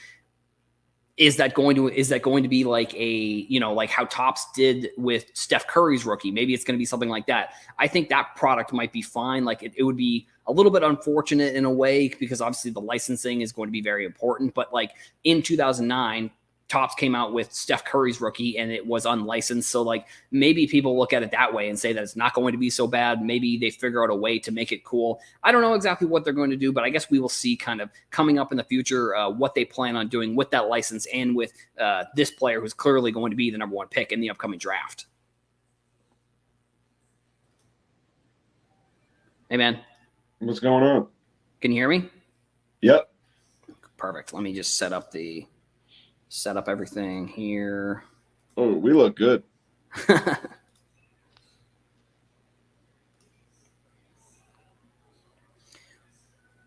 is that going to be like like how Topps did with Steph Curry's rookie? Maybe it's going to be something like that. I think that product might be fine. Like it would be a little bit unfortunate in a way because obviously the licensing is going to be very important. But like in 2009, Topps came out with Steph Curry's rookie and it was unlicensed. So like maybe people look at it that way and say that it's not going to be so bad. Maybe they figure out a way to make it cool. I don't know exactly what they're going to do, but I guess we will see kind of coming up in the future what they plan on doing with that license and with this player who's clearly going to be the number 1 pick in the upcoming draft. Hey, man. What's going on? Can you hear me? Yep. Perfect. Let me just set up everything here. Oh, we look good.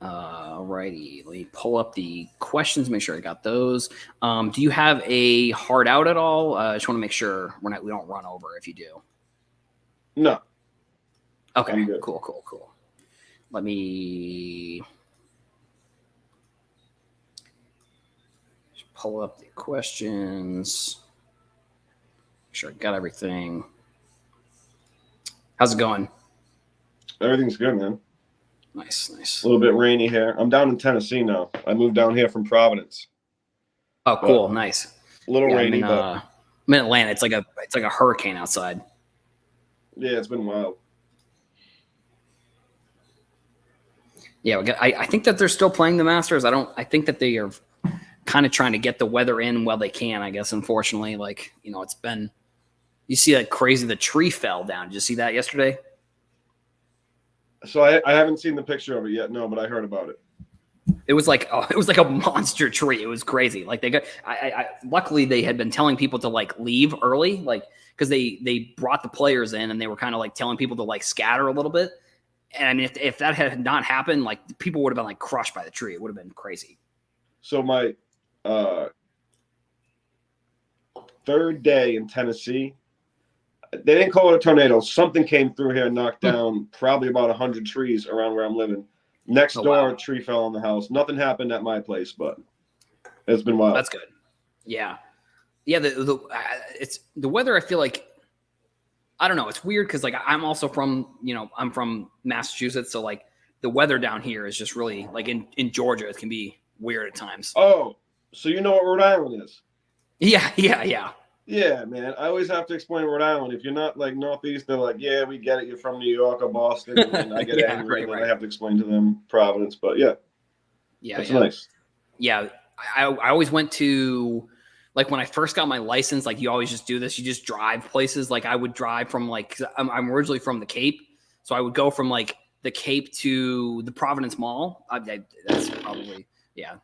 Alrighty, let me pull up the questions, make sure I got those. Do you have a hard out at all? I just want to make sure we don't run over if you do. No. Okay, cool. Let me just pull up the questions. Make sure I got everything. How's it going? Everything's good, man. Nice. A little bit rainy here. I'm down in Tennessee now. I moved down here from Providence. Oh, cool. Nice. A little rainy, but I'm in Atlanta. It's like a hurricane outside. Yeah, it's been wild. Yeah, I think that they're still playing the Masters. I think that they are kind of trying to get the weather in while they can, I guess. Unfortunately, like, it's been, you see that crazy, the tree fell down. Did you see that yesterday? So I haven't seen the picture of it yet, no, but I heard about it. It was like a monster tree. It was crazy. Like luckily they had been telling people to like leave early, like because they brought the players in and they were kind of like telling people to like scatter a little bit. And I mean, if that had not happened, like people would have been like crushed by the tree. It would have been crazy. So my third day in Tennessee, they didn't call it a tornado. Something came through here and knocked down probably about 100 trees around where I'm living. Next door, tree fell on the house. Nothing happened at my place, but it's been wild. That's good. Yeah. It's the weather. I feel like, I don't know. It's weird because like I'm also from, I'm from Massachusetts. So like the weather down here is just really like in Georgia, it can be weird at times. Oh, so you know what Rhode Island is? Yeah. Yeah, man. I always have to explain Rhode Island. If you're not like Northeast, they're like, yeah, we get it. You're from New York or Boston. And I get angry and I have to explain to them Providence. But yeah, it's nice. Yeah, I always went to, like when I first got my license, like you always just do this. You just drive places. Like I would drive from like, I'm originally from the Cape. So I would go from like the Cape to the Providence Mall. That's probably,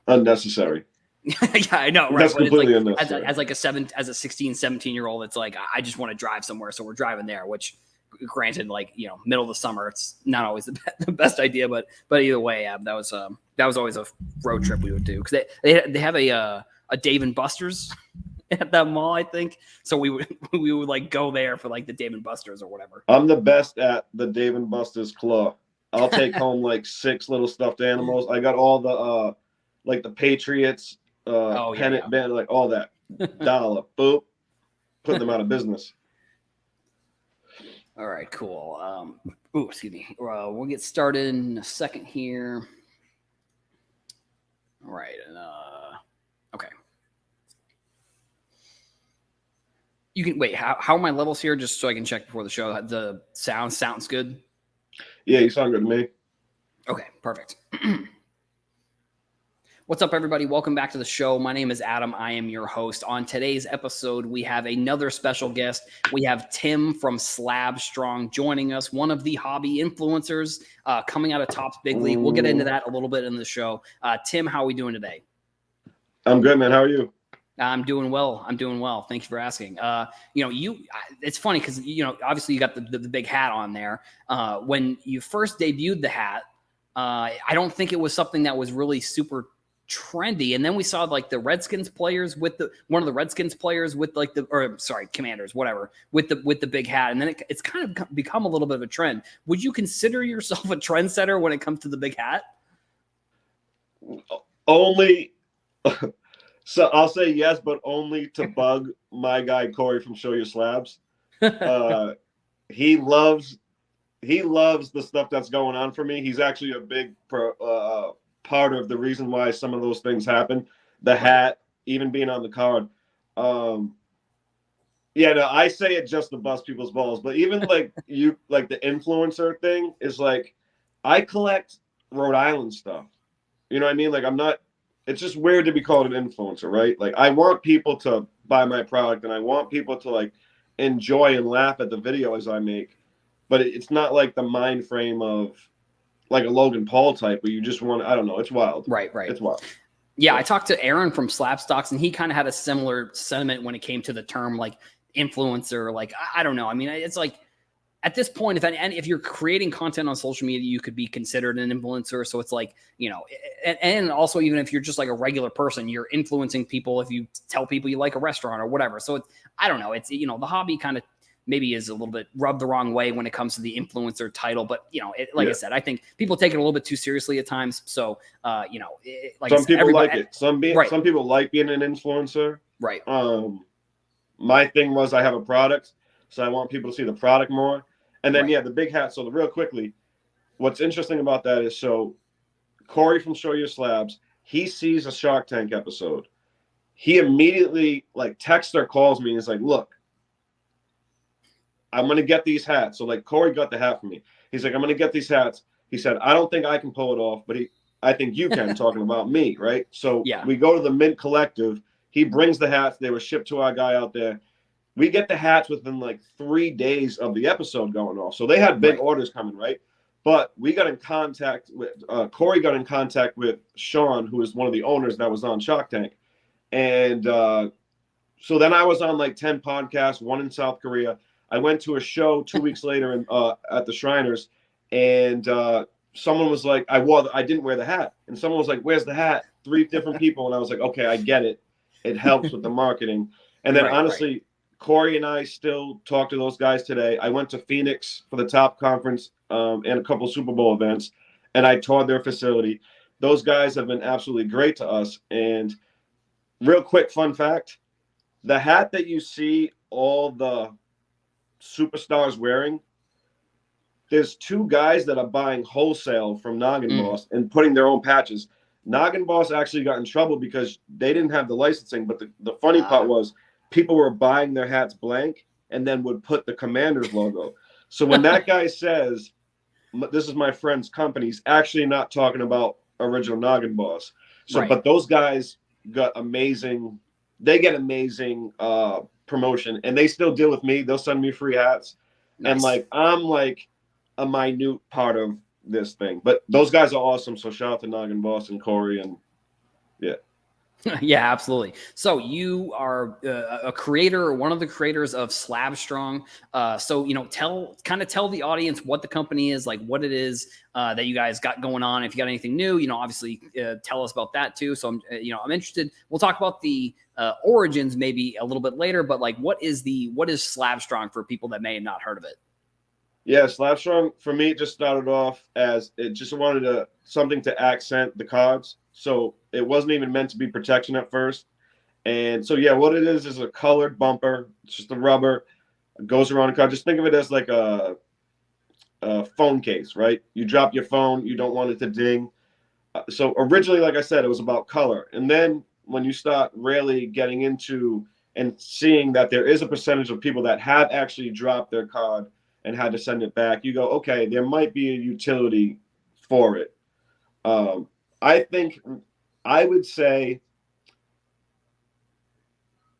unnecessary. Yeah, I know, right? That's completely unnecessary. As a 16, 17-year-old, it's like I just want to drive somewhere, so we're driving there. Which, granted, like middle of the summer, it's not always the best idea, but either way, that was always a road trip we would do because they have a Dave and Buster's at that mall, I think. So we would like go there for like the Dave and Buster's or whatever. I'm the best at the Dave and Buster's claw. I'll take home like 6 little stuffed animals. I got all the like the Patriots. Pennant band, like all that. Dollar, boop, put them out of business. All right, cool. Excuse me. We'll get started in a second here. All right, and okay. You can wait. How are my levels here? Just so I can check before the show. The sounds good. Yeah, you sound good to me. Okay, perfect. What's up, everybody? Welcome back to the show. My name is Adam. I am your host. On today's episode, we have another special guest. We have Tim from SlabStrong joining us, one of the hobby influencers coming out of Topps Big League. We'll get into that a little bit in the show. Tim, how are we doing today? I'm good, man. How are you? I'm doing well. Thank you for asking. It's funny because, obviously you got the big hat on there. When you first debuted the hat, I don't think it was something that was really super trendy, and then we saw like the Redskins players with one of the Redskins players with like Commanders, whatever, with the big hat, and then it's kind of become a little bit of a trend. Would you consider yourself a trendsetter when it comes to the big hat? Only So I'll say yes, but only to bug my guy Corey from Show Your Slabs. He loves the stuff that's going on for me. He's actually a big part of the reason why some of those things happen. The hat, even being on the card. Yeah, no, I say it just to bust people's balls, but even like the influencer thing is like, I collect Rhode Island stuff. You know what I mean? Like, I'm not. It's just weird to be called an influencer, right? Like, I want people to buy my product, and I want people to like enjoy and laugh at the videos I make. But it's not like the mind frame of like a Logan Paul type where you just want. I don't know. It's wild. Right. It's wild. Yeah, I talked to Aaron from SlabStrong, and he kind of had a similar sentiment when it came to the term like influencer. Like, I don't know. I mean, it's like at this point, if you're creating content on social media, you could be considered an influencer. So it's like, you know, and also even if you're just like a regular person, you're influencing people if you tell people you like a restaurant or whatever. So I don't know. It's, you know, the hobby kind of maybe is a little bit rubbed the wrong way when it comes to the influencer title. But, you know, I said, I think people take it a little bit too seriously at times. So, you know, like some people like it. Some people like being an influencer. Right. My thing was I have a product, so I want people to see the product more. And then, the big hat. So real quickly, what's interesting about that is, so Corey from Show Your Slabs, he sees a Shark Tank episode. He immediately like texts or calls me and is like, look, I'm going to get these hats. So like Corey got the hat for me. He's like, I'm going to get these hats. He said, I don't think I can pull it off, but I think you can, talking about me, right? So we go to the Mint Collective. He brings the hats. They were shipped to our guy out there. We get the hats within like 3 days of the episode going off. So they had big orders coming, right? But we got in contact with, Corey got in contact with Sean, who is one of the owners that was on Shark Tank. And so then I was on like 10 podcasts, one in South Korea. I went to a show 2 weeks later at the Shriners, and someone was like, I didn't wear the hat. And someone was like, where's the hat? 3 different people. And I was like, okay, I get it. It helps with the marketing. And then honestly, Corey and I still talk to those guys today. I went to Phoenix for the Top Conference and a couple Super Bowl events, and I toured their facility. Those guys have been absolutely great to us. And real quick fun fact, the hat that you see all the superstars wearing, there's 2 guys that are buying wholesale from Noggin Boss and putting their own patches. Noggin Boss actually got in trouble because they didn't have the licensing, but the funny part was people were buying their hats blank and then would put the Commanders logo. So when that guy says, this is my friend's company, he's actually not talking about original Noggin Boss. So, but those guys got amazing, they get amazing promotion, and they still deal with me. They'll send me free hats. And like, I'm like a minute part of this thing, but those guys are awesome. So shout out to Noggin Boss and Corey, and yeah, absolutely. So you are a creator, one of the creators of SlabStrong. So, you know, tell the audience what the company is, like what it is that you guys got going on. If you got anything new, you know, obviously tell us about that too. So I'm interested. We'll talk about the origins maybe a little bit later, but like, what is SlabStrong for people that may have not heard of it? Yeah, SlabStrong for me just started off as it just wanted something to accent the cards. So it wasn't even meant to be protection at first. And so, yeah, what it is a colored bumper. It's just a rubber. It goes around the card. Just think of it as like a phone case, right? You drop your phone. You don't want it to ding. So originally, like I said, it was about color. And then when you start really getting into and seeing that there is a percentage of people that have actually dropped their card and had to send it back, you go, okay, there might be a utility for it. I think I would say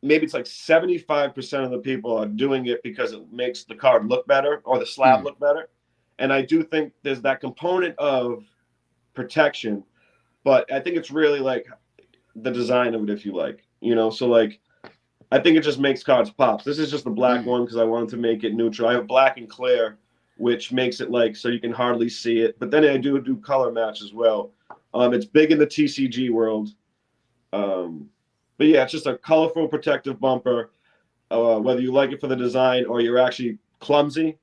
maybe it's like 75% of the people are doing it because it makes the card look better or the slab look better. And I do think there's that component of protection, but I think it's really like the design of it, if you like, you know, so like, I think it just makes cards pop. This is just the black one because I wanted to make it neutral. I have black and clear, which makes it like so you can hardly see it. But then I do color match as well. It's big in the TCG world. But yeah, it's just a colorful protective bumper. Whether you like it for the design or you're actually clumsy,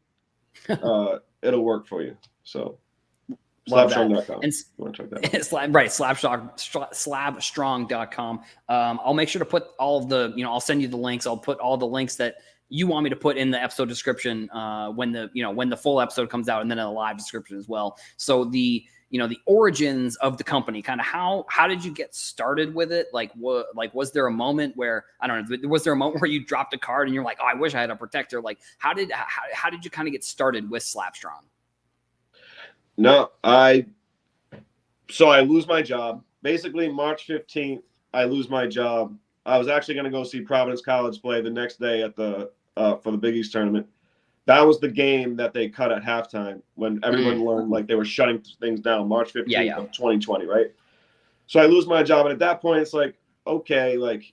it'll work for you. So Love that. SlabStrong.com. And You want to check that out. right, SlabStrong.com. I'll make sure to put all of the, I'll send you the links. I'll put all the links that you want me to put in the episode description when the full episode comes out, and then in a live description as well. So the origins of the company, kind of how did you get started with it? Like was there a moment where, I don't know, was there a moment where you dropped a card and you're like, oh, I wish I had a protector? Like how did you kind of get started with SlabStrong? No, I lose my job. Basically, March 15th, I lose my job. I was actually going to go see Providence College play the next day at the for the Big East tournament. That was the game that they cut at halftime when everyone learned like they were shutting things down. March 15th of 2020, right? So I lose my job, and at that point, it's like, okay, like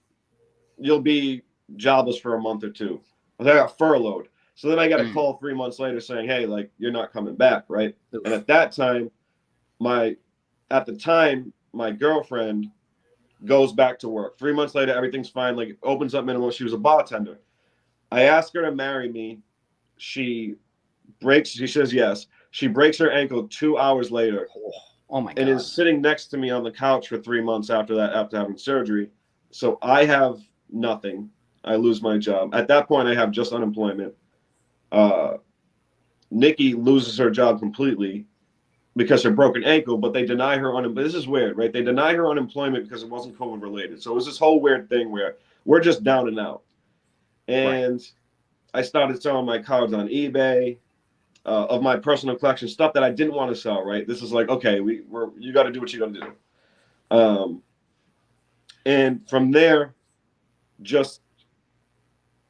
you'll be jobless for a month or two. I got furloughed. So then I got a call 3 months later saying, hey, like, you're not coming back, right? And at that time, my girlfriend goes back to work. 3 months later, everything's fine. Like, opens up minimal. She was a bartender. I asked her to marry me. She says yes. She breaks her ankle 2 hours later. Oh my God. And is sitting next to me on the couch for 3 months after that, after having surgery. So I have nothing. I lose my job. At that point, I have just unemployment. Nikki loses her job completely because her broken ankle, but they deny her unemployment. This is weird, right? They deny her unemployment because it wasn't COVID related. So it was this whole weird thing where we're just down and out. And I started selling my cards on eBay of my personal collection, stuff that I didn't want to sell, right? This is like, okay, you got to do what you got to do. And from there, just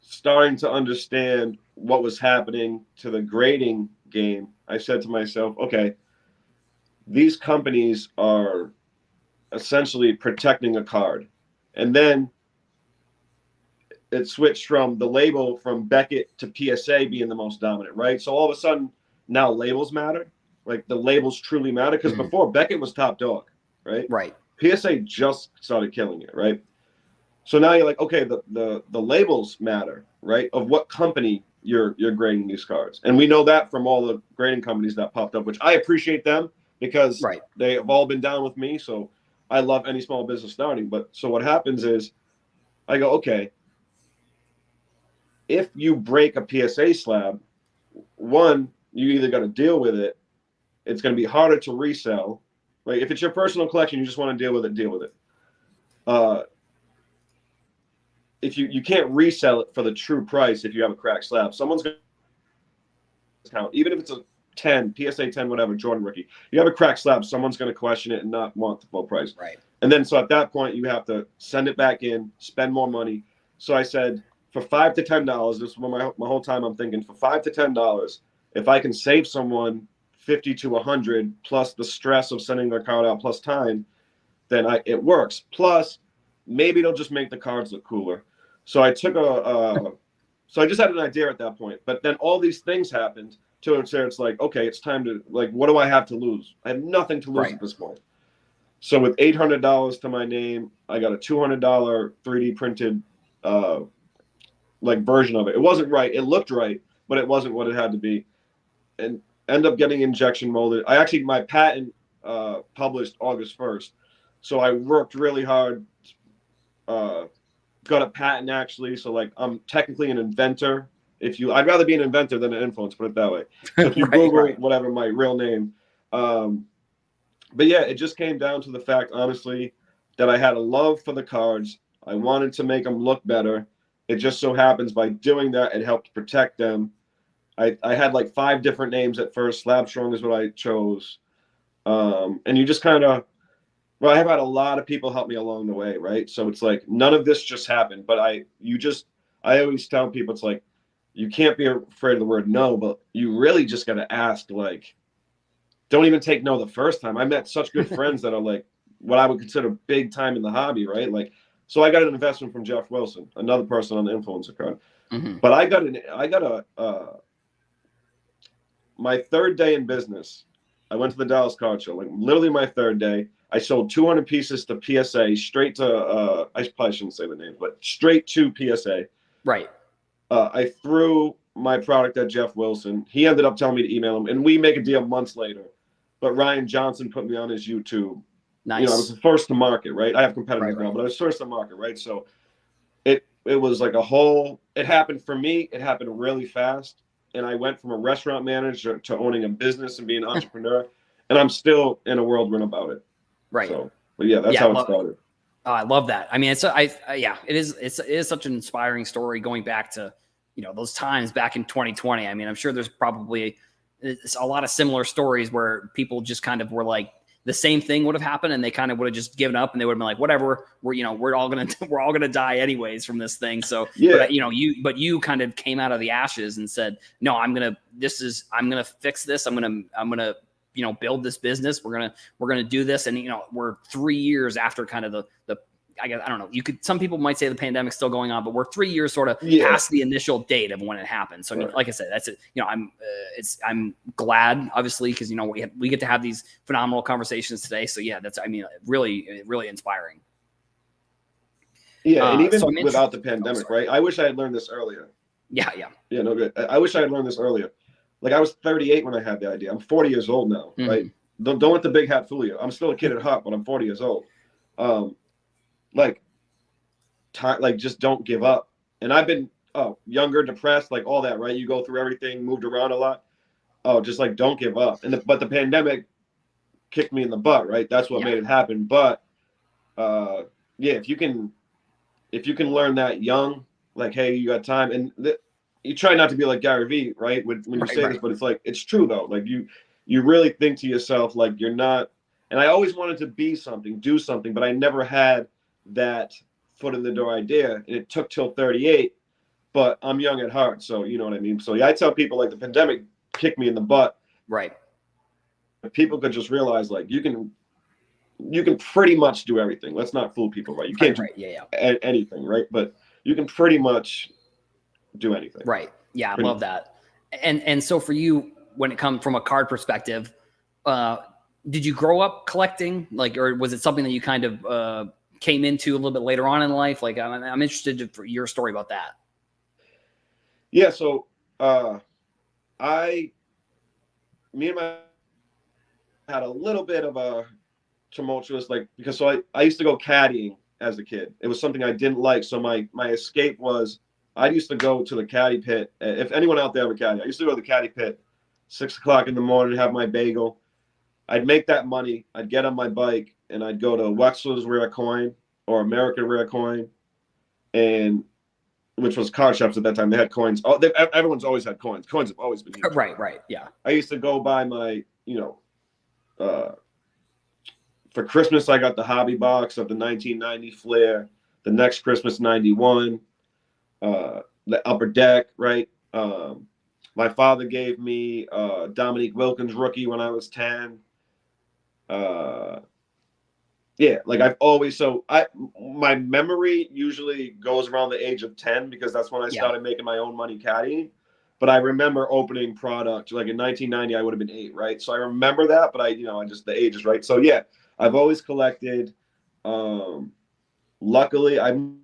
starting to understand what was happening to the grading game, I said to myself, okay, these companies are essentially protecting a card. And then it switched from the label from Beckett to PSA being the most dominant, right? So all of a sudden, now labels matter. Like the labels truly matter, because before Beckett was top dog, right? Right. PSA just started killing it, right? So now you're like, okay, the labels matter, right? Of what company you're grading these cards. And we know that from all the grading companies that popped up, which I appreciate them because they have all been down with me. So I love any small business starting. But so what happens is I go, okay, if you break a PSA slab, one, you either got to deal with it. It's going to be harder to resell. Right? If it's your personal collection, you just want to deal with it, deal with it. If you can't resell it for the true price if you have a cracked slab, someone's going to discount, even if it's a 10, PSA 10, whatever, Jordan rookie. You have a cracked slab, someone's going to question it and not want the full price. Right. And then so at that point, you have to send it back in, spend more money. So I said, for $5 to $10, this is my whole time I'm thinking, for $5 to $10, if I can save someone 50 to 100 plus the stress of sending their card out plus time, then it works. Plus, maybe it'll just make the cards look cooler. So I took so I just had an idea at that point. But then all these things happened to it. So it's like, okay, it's time to, like, what do I have to lose? I have nothing to lose at this point. So with $800 to my name, I got a $200 3D printed like version of it. It wasn't right. It looked right, but it wasn't what it had to be. And end up getting injection molded. My patent published August 1st. So I worked really hard, got a patent actually. So like I'm technically an inventor. I'd rather be an inventor than an influencer, put it that way. So if you Google whatever my real name, but yeah, it just came down to the fact, honestly, that I had a love for the cards. I wanted to make them look better. It just so happens by doing that, it helped protect them. I had like 5 different names at first. SlabStrong is what I chose. And you just kind of, I have had a lot of people help me along the way, right? So it's like, none of this just happened, but I always tell people, it's like, you can't be afraid of the word no, but you really just got to ask, like, don't even take no the first time. I met such good friends that are like what I would consider big time in the hobby, right? Like, so I got an investment from Jeff Wilson, another person on the influencer card. But I got my third day in business. I went to the Dallas Card Show, like literally my third day. I sold 200 pieces to PSA straight to, I probably shouldn't say the name, but straight to PSA. Right. I threw my product at Jeff Wilson. He ended up telling me to email him, and we make a deal months later. but Ryan Johnson put me on his YouTube. Nice. You know, I was the first to market, right? I have competitors Right. now, but I was first to market, right? So it was like a whole. It happened for me. It happened really fast, and I went from a restaurant manager to owning a business and being an entrepreneur, and I'm still in a whirlwind about it. Right. So, but yeah, that's how it started. Oh, I love that. I mean, yeah, it is such an inspiring story going back to, you know, those times back in 2020. I mean, I'm sure there's probably a lot of similar stories where people just kind of were like, the same thing would have happened and they kind of would have just given up and they would have been like, whatever, we're all gonna die anyways from this thing. So yeah, but you kind of came out of the ashes and said, no, I'm gonna fix this. I'm gonna you know, build this business. We're gonna do this. And, you know, we're 3 years after kind of the I guess, I don't know. Some people might say the pandemic's still going on, but we're 3 years sort of past the initial date of when it happened. So, I mean, like I said, that's it. You know, I'm glad, obviously, because, you know, we get to have these phenomenal conversations today. So yeah, I mean, really, really inspiring. Yeah, and even without the pandemic, right? I wish I had learned this earlier. Yeah. No good. I wish I had learned this earlier. Like, I was 38 when I had the idea. I'm 40 years old now, right? Don't let the big hat fool you. I'm still a kid at heart, but I'm 40 years old. Like just don't give up. And I've been younger, depressed, like all that, right? You go through everything, moved around a lot. Just like don't give up. But the pandemic kicked me in the butt, right? That's what made it happen. But if you can learn that young, like, hey, you got time, and you try not to be like Gary Vee, right? When you say this, but it's like, it's true though. Like you really think to yourself, like, you're not. And I always wanted to be something, do something, but I never had that foot in the door idea, and it took till 38. But I'm young at heart, so you know what I mean. So yeah, I tell people, like, the pandemic kicked me in the butt. Right. If people could just realize, like, you can pretty much do everything. Let's not fool people, right? You can't do anything, right? But you can pretty much do anything. Right. Yeah, I love that. And so for you, when it comes from a card perspective, did you grow up collecting, like, or was it something that you kind of came into a little bit later on in life? Like, I'm interested for your story about that. Yeah. So, me and my had a little bit of a tumultuous, like, because I used to go caddying as a kid. It was something I didn't like. So my escape was, I used to go to the caddy pit. If anyone out there have a caddy, I used to go to the caddy pit 6 o'clock in the morning, have my bagel. I'd make that money. I'd get on my bike and I'd go to Wexler's Rare Coin or American Rare Coin, and which was card shops at that time. They had coins. Everyone's always had coins. Coins have always been huge. Right. Yeah. I used to go buy my, for Christmas, I got the hobby box of the 1990 Flair. The next Christmas, 91. The Upper Deck, right? My father gave me Dominique Wilkins rookie when I was 10. Like I've always, my memory usually goes around the age of 10 because that's when I started making my own money caddying. But I remember opening product, like in 1990, I would have been 8, right? So I remember that, but I just, the age is right. So yeah, I've always collected. Luckily, I'm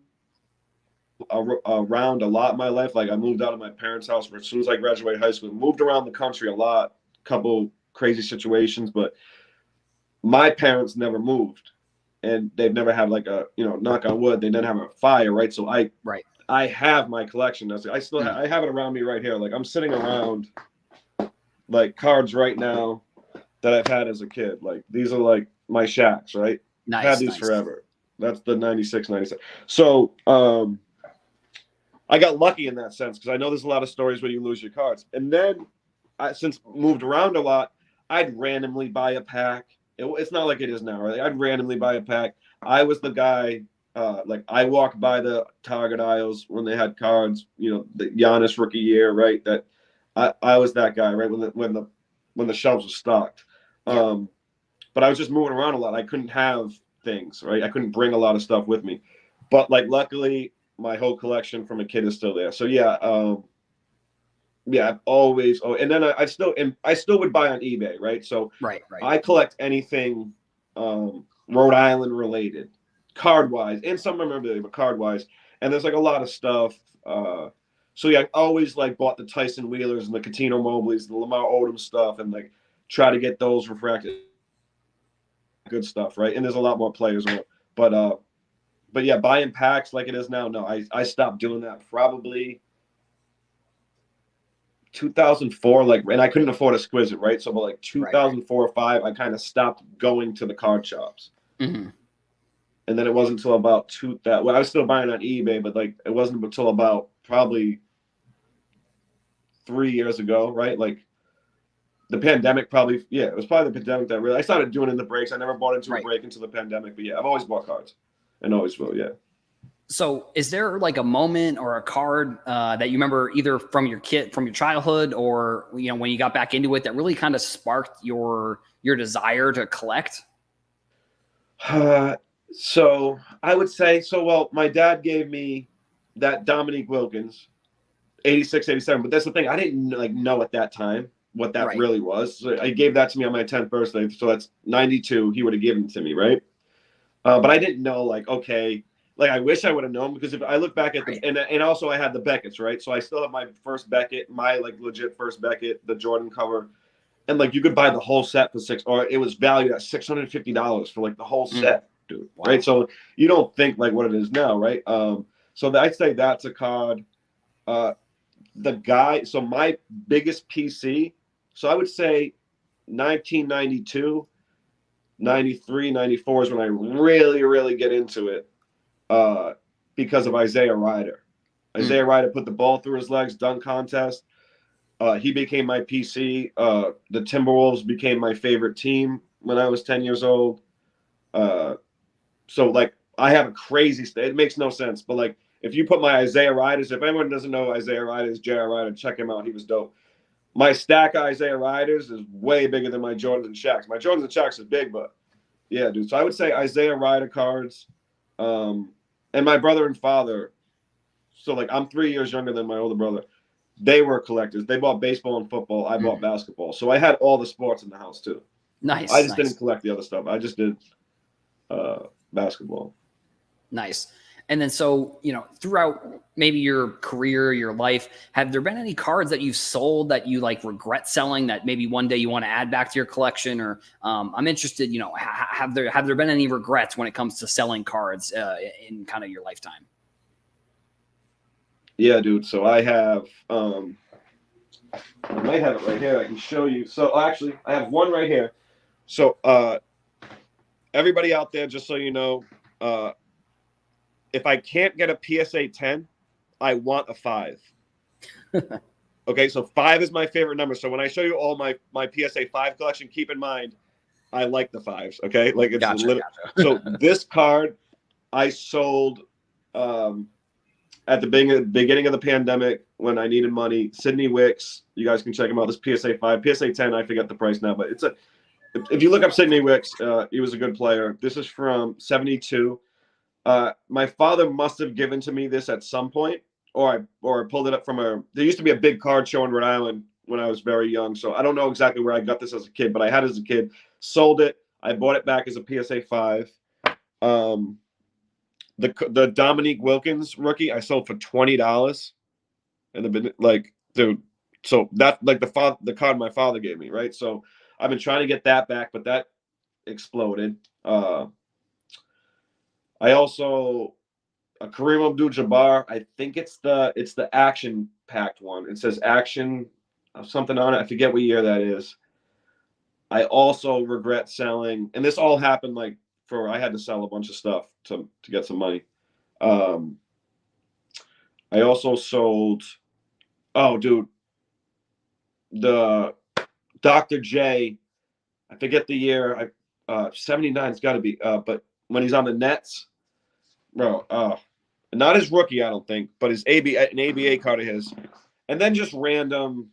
around a lot in my life. Like, I moved out of my parents' house as soon as I graduated high school, moved around the country a lot, couple crazy situations, but my parents never moved, and they've never had, like, a, knock on wood, they didn't have a fire, right? So I have my collection. I still I have it around me right here. Like, I'm sitting around like cards right now that I've had as a kid. Like, these are like my shacks, right? I've had these forever. That's the 96, 97. So I got lucky in that sense, because I know there's a lot of stories where you lose your cards. And then, since moved around a lot, I'd randomly buy a pack. It's not like it is now, right? I'd randomly buy a pack. I was the guy, like, I walked by the Target aisles when they had cards, the Giannis rookie year, right? That I was that guy, right? When the shelves were stocked. But I was just moving around a lot. I couldn't have things, right? I couldn't bring a lot of stuff with me. But, like, luckily, my whole collection from a kid is still there. So yeah, I've always. Oh, and then I still would buy on eBay, right? So right. I collect anything Rhode Island related, card wise, and some memorabilia, but card wise. And there's like a lot of stuff. So yeah, I always like bought the Tyson Wheelers and the Catino Mobleys, the Lamar Odom stuff, and like try to get those refracted. Good stuff, right? And there's a lot more players on it. But yeah, buying packs like it is now, no, I stopped doing that probably 2004, like, and I couldn't afford Exquisite, right? So, but like 2004 or 5, I kind of stopped going to the card shops. Mm-hmm. And then it wasn't until about well, I was still buying on eBay, but like it wasn't until about probably 3 years ago, right? Like the pandemic probably, yeah, it was probably the pandemic that really, I started doing it in the breaks. I never bought into a break into the pandemic, but yeah, I've always bought cards and always will, yeah. So is there like a moment or a card that you remember either from your childhood or, you know, when you got back into it that really kind of sparked your desire to collect? So I would say, well, my dad gave me that Dominique Wilkins, 86, 87, but that's the thing. I didn't like know at that time what that really was. So I gave that to me on my 10th birthday. So that's 92. He would have given it to me, right? But I didn't know, like, okay, like I wish I would have known, because if I look back at the, and also I had the Beckett's, right? So I still have my first Beckett, my like legit first Beckett, the Jordan cover. And like you could buy the whole set for or it was valued at $650 for like the whole set, dude. Wow. Right? So you don't think like what it is now, right? So I'd say that's a card. The guy, so my biggest PC, so I would say 1992, 93, 94 is when I really, really get into it, because of Isaiah Ryder. Isaiah Ryder put the ball through his legs, dunk contest. He became my PC. The Timberwolves became my favorite team when I was 10 years old. So like I have a crazy it makes no sense, but like if you put my Isaiah Riders, if anyone doesn't know Isaiah Riders, J.R. Ryder, check him out. He was dope. My stack of Isaiah Riders is way bigger than my Jordans and Shaqs. My Jordans and Shaqs is big, but yeah, dude. So I would say Isaiah Ryder cards, and my brother and father. So like I'm 3 years younger than my older brother. They were collectors. They bought baseball and football. I bought basketball. So I had all the sports in the house too. Nice. I just didn't collect the other stuff. I just did basketball. Nice. And then, so, you know, throughout maybe your career, your life, have there been any cards that you've sold that you like regret selling that maybe one day you want to add back to your collection? Or I'm interested, you know, have there been any regrets when it comes to selling cards in kind of your lifetime? Yeah, dude. So I have, I might have it right here. I can show you. So actually, I have one right here. So everybody out there, just so you know, if I can't get a PSA 10, I want a 5. Okay, so 5 is my favorite number. So when I show you all my PSA 5 collection, keep in mind, I like the 5s. Okay, like it's gotcha. So this card I sold at the beginning of the pandemic when I needed money. Sidney Wicks, you guys can check him out. This PSA 5, PSA 10, I forget the price now, but if you look up Sidney Wicks, he was a good player. This is from 72. My father must have given to me this at some point, or I pulled it up from there used to be a big card show in Rhode Island when I was very young. So I don't know exactly where I got this as a kid, but I had it as a kid, sold it. I bought it back as a PSA 5. The Dominique Wilkins rookie I sold for $20, and like, dude, so that like the card my father gave me, right? So I've been trying to get that back, but that exploded. I also Kareem Abdul-Jabbar. I think it's the action packed one. It says action something on it. I forget what year that is. I also regret selling, and this all happened like I had to sell a bunch of stuff to get some money. I also sold. Oh, dude, the Dr. J. I forget the year. 79. It's got to be. But when he's on the Nets, bro. Not his rookie, I don't think, but his an ABA card of his, and then just random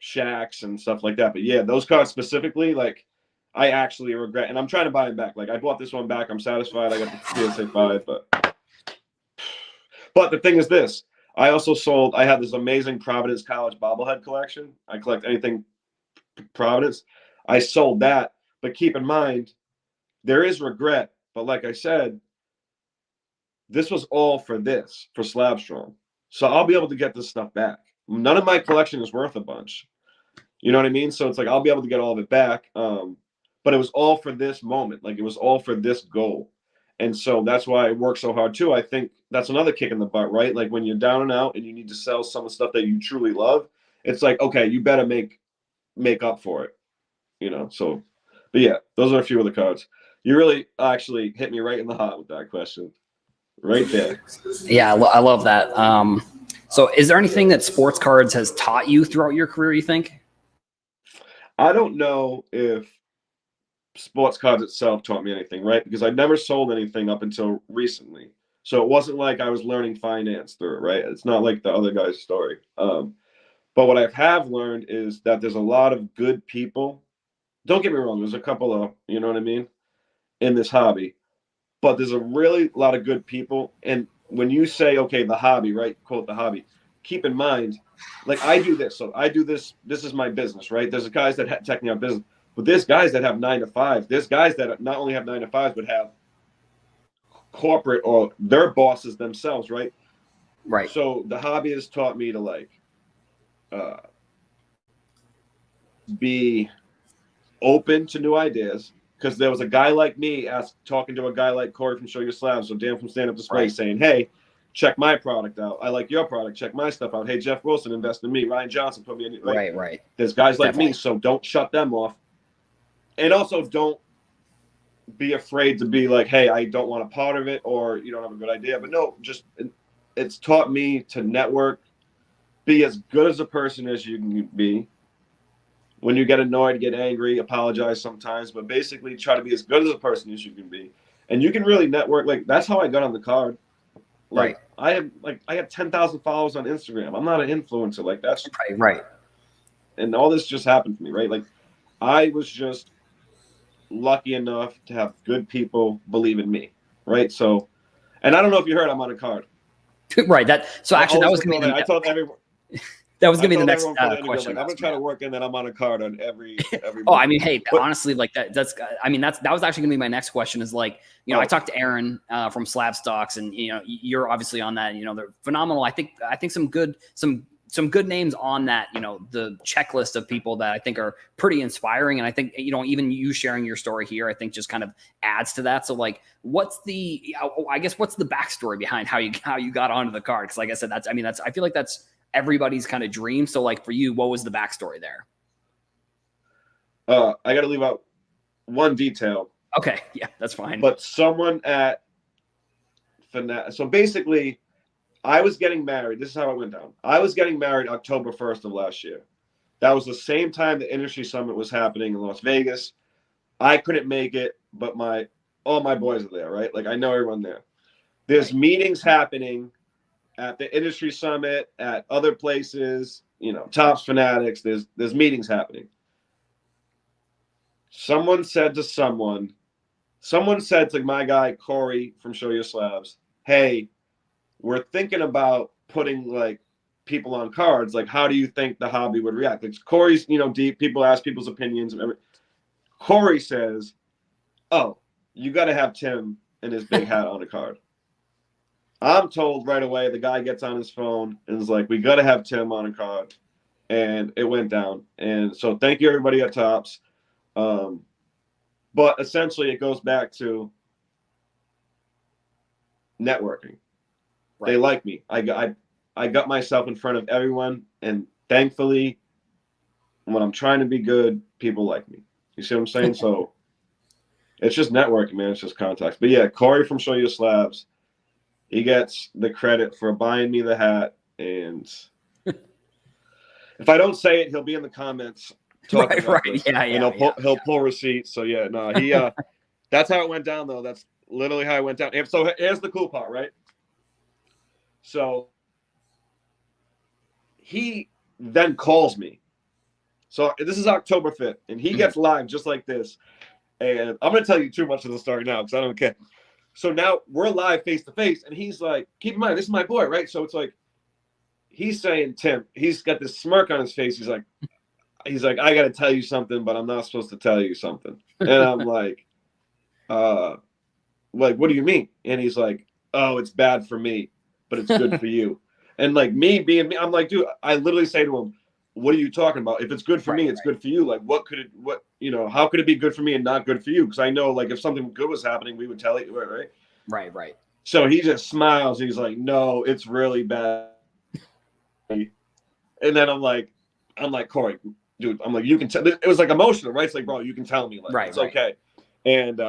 Shaqs and stuff like that. But yeah, those cards specifically, like, I actually regret, and I'm trying to buy them back. Like, I bought this one back. I'm satisfied. I got the PSA 5, but the thing is this. I also sold. I had this amazing Providence College bobblehead collection. I collect anything Providence. I sold that, but keep in mind, there is regret. But like I said, this was all for SlabStrong. So I'll be able to get this stuff back. None of my collection is worth a bunch. You know what I mean? So it's like I'll be able to get all of it back. But it was all for this moment. Like it was all for this goal. And so that's why I work so hard too. I think that's another kick in the butt, right? Like when you're down and out and you need to sell some of the stuff that you truly love, it's like, okay, you better make up for it. You know, so but yeah, those are a few of the cards. You really actually hit me right in the heart with that question. Right there. Yeah, I love that. So is there anything that sports cards has taught you throughout your career, you think? I don't know if sports cards itself taught me anything, right? Because I never sold anything up until recently. So it wasn't like I was learning finance through it, right? It's not like the other guy's story. But what I have learned is that there's a lot of good people. Don't get me wrong, there's a couple of, you know what I mean, in this hobby. But there's a really lot of good people. And when you say, okay, the hobby, right? Quote the hobby, keep in mind, like I do this. So I do this. This is my business, right? There's guys that technically have business, but there's guys that have 9 to 5. There's guys that not only have 9 to 5s, but have corporate or their bosses themselves, right? Right. So the hobby has taught me to like be open to new ideas. Because there was a guy like me talking to a guy like Corey from Show Your Slabs, so Dan from Stand Up Display, Right. saying, hey, check my product out. I like your product. Check my stuff out. Hey, Jeff Wilson, invest in me. Ryan Johnson put me in. Like, Right. There's guys like Definitely. me, so don't shut them off. And also don't be afraid to be like, hey, I don't want a part of it or you don't have a good idea. But no, just it's taught me to network, be as good as a person as you can be. When you get annoyed, get angry, apologize sometimes, but basically try to be as good as a person as you can be. And you can really network. Like that's how I got on the card. Like Right. I have 10,000 followers on Instagram. I'm not an influencer. Like that's Right. and all this just happened to me, right? Like I was just lucky enough to have good people believe in me, right? So, and I don't know if you heard, I'm on a card. Right. That. So actually, that was going to be I told everyone. that was I going to be the told next everyone for the interview, question. like I'm gonna try to work in that I'm on a card on every. Oh, I mean, hey, but, honestly, like that's. I mean, that was actually going to be my next question. Is like, I talked to Aaron from SlabStrong, and you're obviously on that. They're phenomenal. I think some good names on that. The checklist of people that I think are pretty inspiring, and I think even you sharing your story here, I think just kind of adds to that. So, like, what's the backstory behind how you got onto the card? Because, like I said, I feel like that's everybody's kind of dream. So, like for you, what was the backstory there? I got to leave out one detail. Okay, yeah, that's fine. But someone at so basically, I was getting married. This is how it went down. I was getting married October 1st of last year. That was the same time the industry summit was happening in Las Vegas. I couldn't make it, but all my boys are there, right? Like I know everyone there. There's meetings happening at the industry summit, at other places, Tops Fanatics. There's meetings happening. Someone said to my guy Corey from Show Your Slabs, hey, we're thinking about putting like people on cards. Like, how do you think the hobby would react? Like Corey's, deep. People ask people's opinions. Corey says, oh, you got to have Tim and his big hat on a card. I'm told right away, the guy gets on his phone and is like, we got to have Tim on a card. And it went down. And so thank you, everybody at Tops. But essentially, it goes back to networking. Right. They like me. I got myself in front of everyone. And thankfully, when I'm trying to be good, people like me. You see what I'm saying? So it's just networking, man. It's just contacts. But yeah, Corey from Show Your Slabs, he gets the credit for buying me the hat. And if I don't say it, he'll be in the comments talking about this. Yeah, and he'll pull receipts. So yeah, no, he that's how it went down though. That's literally how it went down. And so here's the cool part, right? So he then calls me. So this is October 5th, and he gets live just like this. And I'm going to tell you too much of the story now because I don't care. So now we're live face to face, and he's like, keep in mind, this is my boy, right? So it's like, he's saying, Tim, he's got this smirk on his face. He's like, I got to tell you something, but I'm not supposed to tell you something. And I'm like, what do you mean? And he's like, oh, it's bad for me, but it's good for you. And like me being me, I'm like, dude, I literally say to him, what are you talking about? If it's good for me, it's good for you. Like, how could it be good for me and not good for you? Because I know, like, if something good was happening, we would tell you, right? Right. So he just smiles. He's like, no, it's really bad. And then I'm like, Corey, dude, I'm like, you can tell. It was like emotional, right? It's like, bro, you can tell me, like, it's okay. And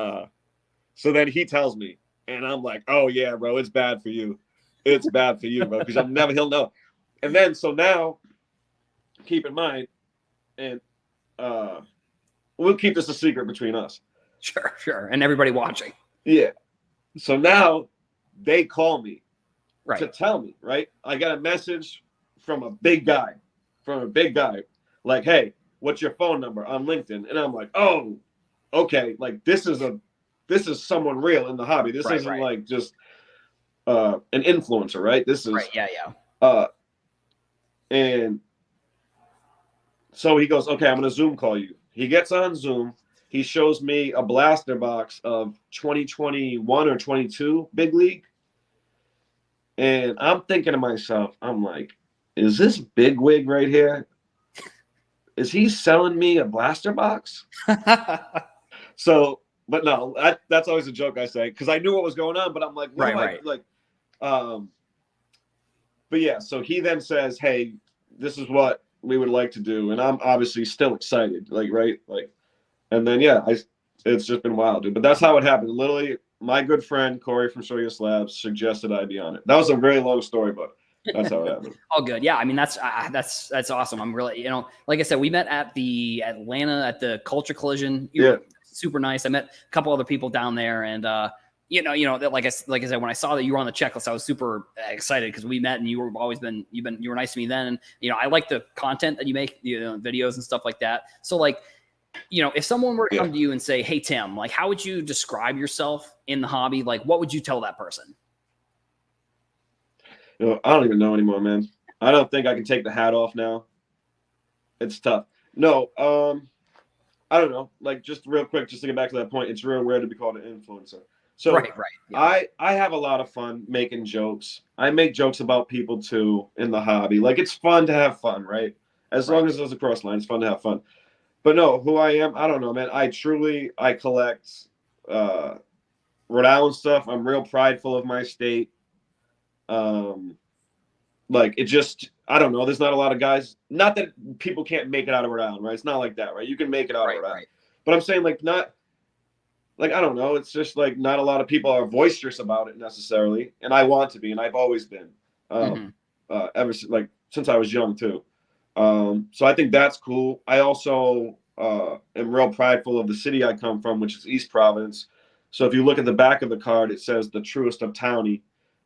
so then he tells me, and I'm like, oh yeah, bro, it's bad for you. It's bad for you, bro, because he'll know. And then so now, keep in mind, and we'll keep this a secret between us. Sure. And everybody watching. Yeah. So now they call me to tell me, right? I got a message from a big guy, like, hey, what's your phone number on LinkedIn? And I'm like, oh, okay. Like, this is someone real in the hobby. This isn't like just an influencer, right? This is and so he goes, okay, I'm going to Zoom call you. He gets on Zoom. He shows me a blaster box of 2021 or 22 Big League. And I'm thinking to myself, I'm like, is this bigwig right here? Is he selling me a blaster box? So, but no, that's always a joke I say, because I knew what was going on, but I'm like, but yeah, so he then says, hey, this is what we would like to do. And I'm obviously still excited, and then, it's just been wild, dude. But that's how it happened. Literally, my good friend, Corey from Show Your Slabs, suggested I be on it. That was a very long story, but that's how it happened. Oh, good. Yeah. I mean, that's awesome. I'm really, like I said, we met at the Atlanta at the Culture Collision. Super nice. I met a couple other people down there, and like I said, when I saw that you were on the checklist, I was super excited because we met and you were nice to me then. And, I like the content that you make, videos and stuff like that. So like, if someone were to come to you and say, hey, Tim, like, how would you describe yourself in the hobby? Like, what would you tell that person? I don't even know anymore, man. I don't think I can take the hat off now. It's tough. No, I don't know. Like, just real quick, just to get back to that point, it's real rare to be called an influencer. So right. Yeah. I have a lot of fun making jokes. I make jokes about people too in the hobby. Like, it's fun to have fun, right? As long as there's a cross line, it's fun to have fun. But no, who I am, I don't know, man. I collect Rhode Island stuff. I'm real prideful of my state. Like, it just, I don't know. There's not a lot of guys. Not that people can't make it out of Rhode Island, right? It's not like that, right? You can make it out of Rhode Island. But I'm saying, like, not, like, I don't know. It's just like not a lot of people are boisterous about it necessarily, and I want to be, and I've always been, ever since I was young too. So I think that's cool. I also am real prideful of the city I come from, which is East Providence. So if you look at the back of the card, it says the truest of townie.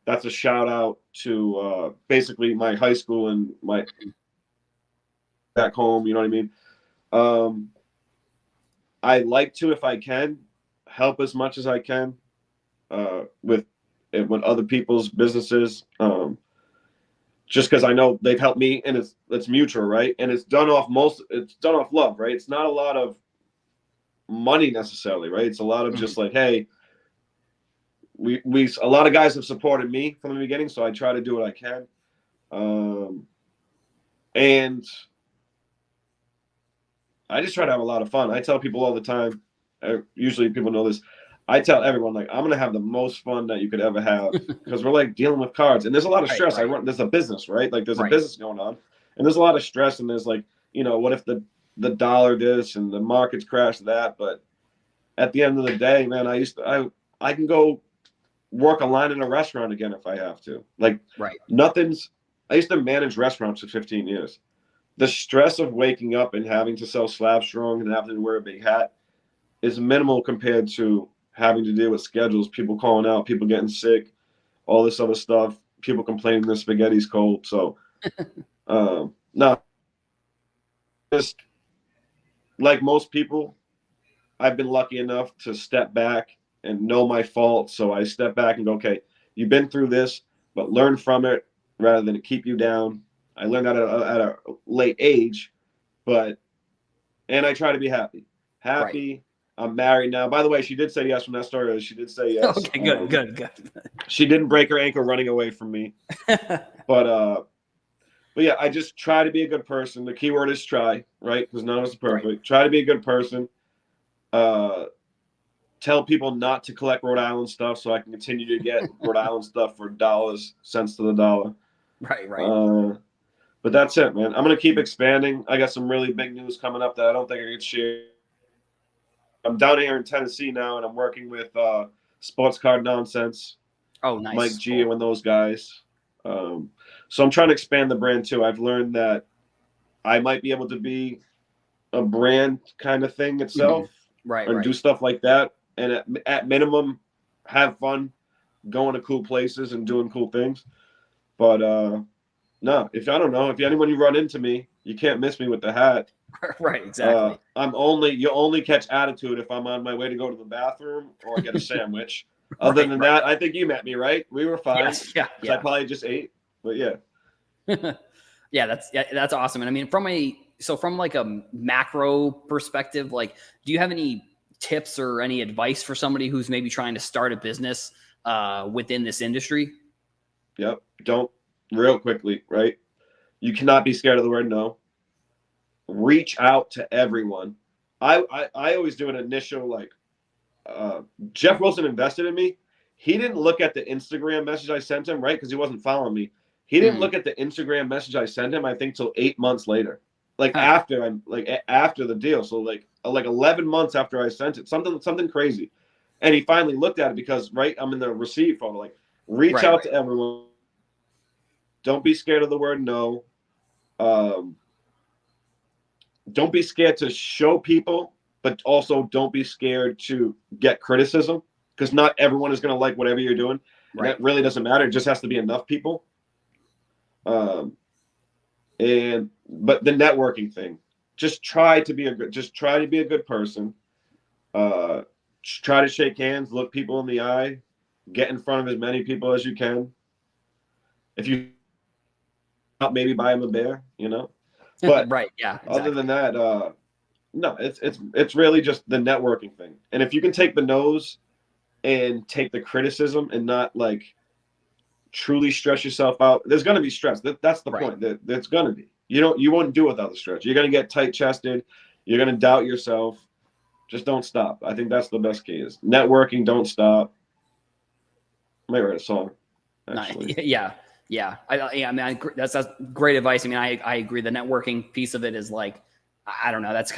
That's a shout out to basically my high school and my back home. You know what I mean? I like to, if I can, help as much as I can with other people's businesses. Just because I know they've helped me, and it's mutual, right? And it's done off love, right? It's not a lot of money necessarily, right? It's a lot of just like, hey, we a lot of guys have supported me from the beginning, so I try to do what I can. And I just try to have a lot of fun. I tell people all the time, usually people know this, I tell everyone, like, I'm going to have the most fun that you could ever have because we're like dealing with cards and there's a lot of stress. There's a business, right? Like, there's a business going on and there's a lot of stress, and there's like, what if the dollar this and the markets crash that? But at the end of the day, man, I can go work a line in a restaurant again if I have to. Like, I used to manage restaurants for 15 years. The stress of waking up and having to sell SlabStrong and having to wear a big hat is minimal compared to having to deal with schedules, people calling out, people getting sick, all this other stuff, people complaining the spaghetti's cold. So, no, just like most people, I've been lucky enough to step back and know my fault. So I step back and go, okay, you've been through this, but learn from it rather than keep you down. I learned that at a late age, and I try to be happy. I'm married now. By the way, she did say yes from that story. She did say yes. Okay, good. She didn't break her ankle running away from me. But But yeah, I just try to be a good person. The key word is try, right? Because none of us are perfect. Right. Try to be a good person. Tell people not to collect Rhode Island stuff so I can continue to get Rhode Island stuff for dollars, cents to the dollar. Right. But that's it, man. I'm gonna keep expanding. I got some really big news coming up that I don't think I can share. I'm down here in Tennessee now, and I'm working with Sports Card Nonsense, Oh, nice. Mike G, and those guys. So I'm trying to expand the brand too. I've learned that I might be able to be a brand kind of thing itself, Right. and do stuff like that. And at minimum, have fun, going to cool places and doing cool things. But no, if anyone you run into me, you can't miss me with the hat. Right. Exactly. You only catch attitude if I'm on my way to go to the bathroom or get a sandwich. Other Right, than that, I think you met me, right? We were fine. Yes, yeah. I probably just ate, but yeah. Yeah, that's awesome. And I mean, from like a macro perspective, like, do you have any tips or any advice for somebody who's maybe trying to start a business within this industry? Yep. Don't real quickly, right? You cannot be scared of the word no. Reach out to everyone. I always do an initial like Jeff Wilson invested in me. He didn't look at the Instagram message I sent him, right? Because he wasn't following me. He didn't look at the Instagram message I sent him, I think, till 8 months later. Like after the deal. So like 11 months after I sent it. Something crazy. And he finally looked at it because I'm in the receipt photo. Like, reach out to everyone. Don't be scared of the word no. Don't be scared to show people, but also don't be scared to get criticism, because not everyone is going to like whatever you're doing. And that really doesn't matter. It just has to be enough people. But the networking thing, just try to be a good person. Try to shake hands, look people in the eye, get in front of as many people as you can. If you maybe buy them a beer, But right, yeah. Exactly. Other than that, no, it's really just the networking thing. And if you can take the no's and take the criticism and not like truly stress yourself out, there's going to be stress. That's the point. That's going to be. You won't do without the stress. You're going to get tight chested. You're going to doubt yourself. Just don't stop. I think that's the best key is networking. Don't stop. I might write a song. Actually. Yeah. I mean, that's great advice. I mean, I agree. The networking piece of it is like, I don't know. That's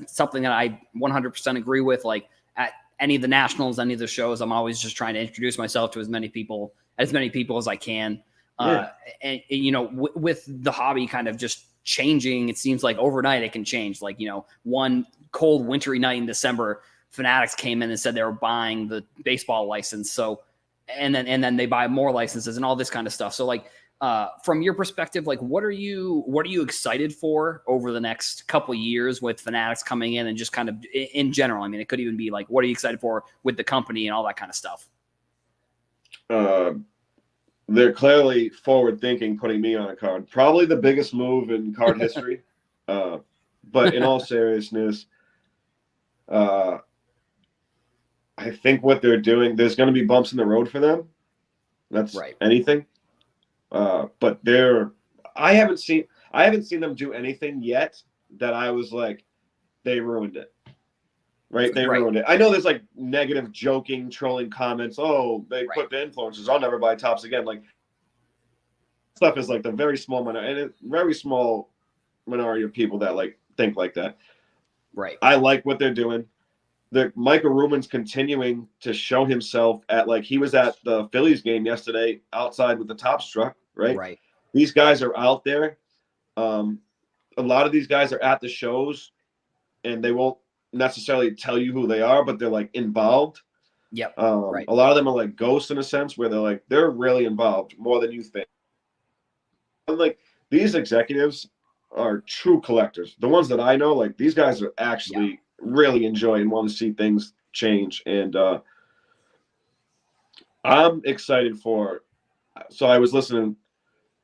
something that I 100% agree with. Like at any of the nationals, any of the shows, I'm always just trying to introduce myself to as many people as I can. And with the hobby kind of just changing, it seems like overnight it can change. Like, one cold wintry night in December, Fanatics came in and said they were buying the baseball license. So, and then they buy more licenses and all this kind of stuff. So like, from your perspective, like what are you excited for over the next couple of years with Fanatics coming in and just kind of in general? I mean, it could even be like, what are you excited for with the company and all that kind of stuff? They're clearly forward thinking, putting me on a card, probably the biggest move in card history. But in all seriousness, I think what they're doing, there's going to be bumps in the road for them. That's anything. But I haven't seen them do anything yet that I was like, they ruined it. Right? They ruined it. I know there's like negative joking, trolling comments. Oh, they put the influencers. I'll never buy tops again. Like, stuff is like the very small minority, and very small minority of people that like think like that. Right. I like what they're doing. Michael Rubin's continuing to show himself he was at the Phillies game yesterday outside with the Topps truck, right? Right. These guys are out there. A lot of these guys are at the shows, and they won't necessarily tell you who they are, but they're like involved. Yep. A lot of them are like ghosts in a sense, where they're really involved more than you think. And like these executives are true collectors. The ones that I know, like these guys are actually really enjoy and want to see things change. And I'm excited so I was listening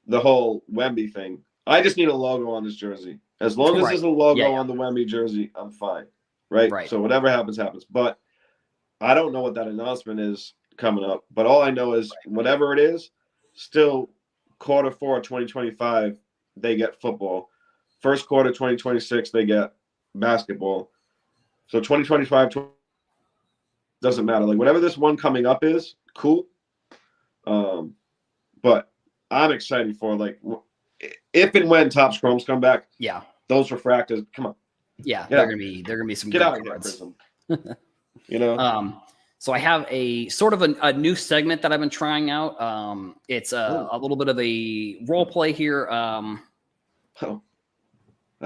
the whole Wemby thing. I just need a logo on this jersey. As long as there's a logo on the Wemby jersey, I'm fine. Right? So whatever happens, happens. But I don't know what that announcement is coming up. But all I know is whatever it is, still Q4 2025, they get football. First quarter 2026, they get basketball. So 2025 doesn't matter. Like whatever this one coming up is, cool. But I'm excited for like if and when Top Chromes come back. Yeah, those refractors, come on. Yeah, they're gonna be some get good out of cards. Here, you know. So I have a sort of a new segment that I've been trying out. It's a little bit of a role play here.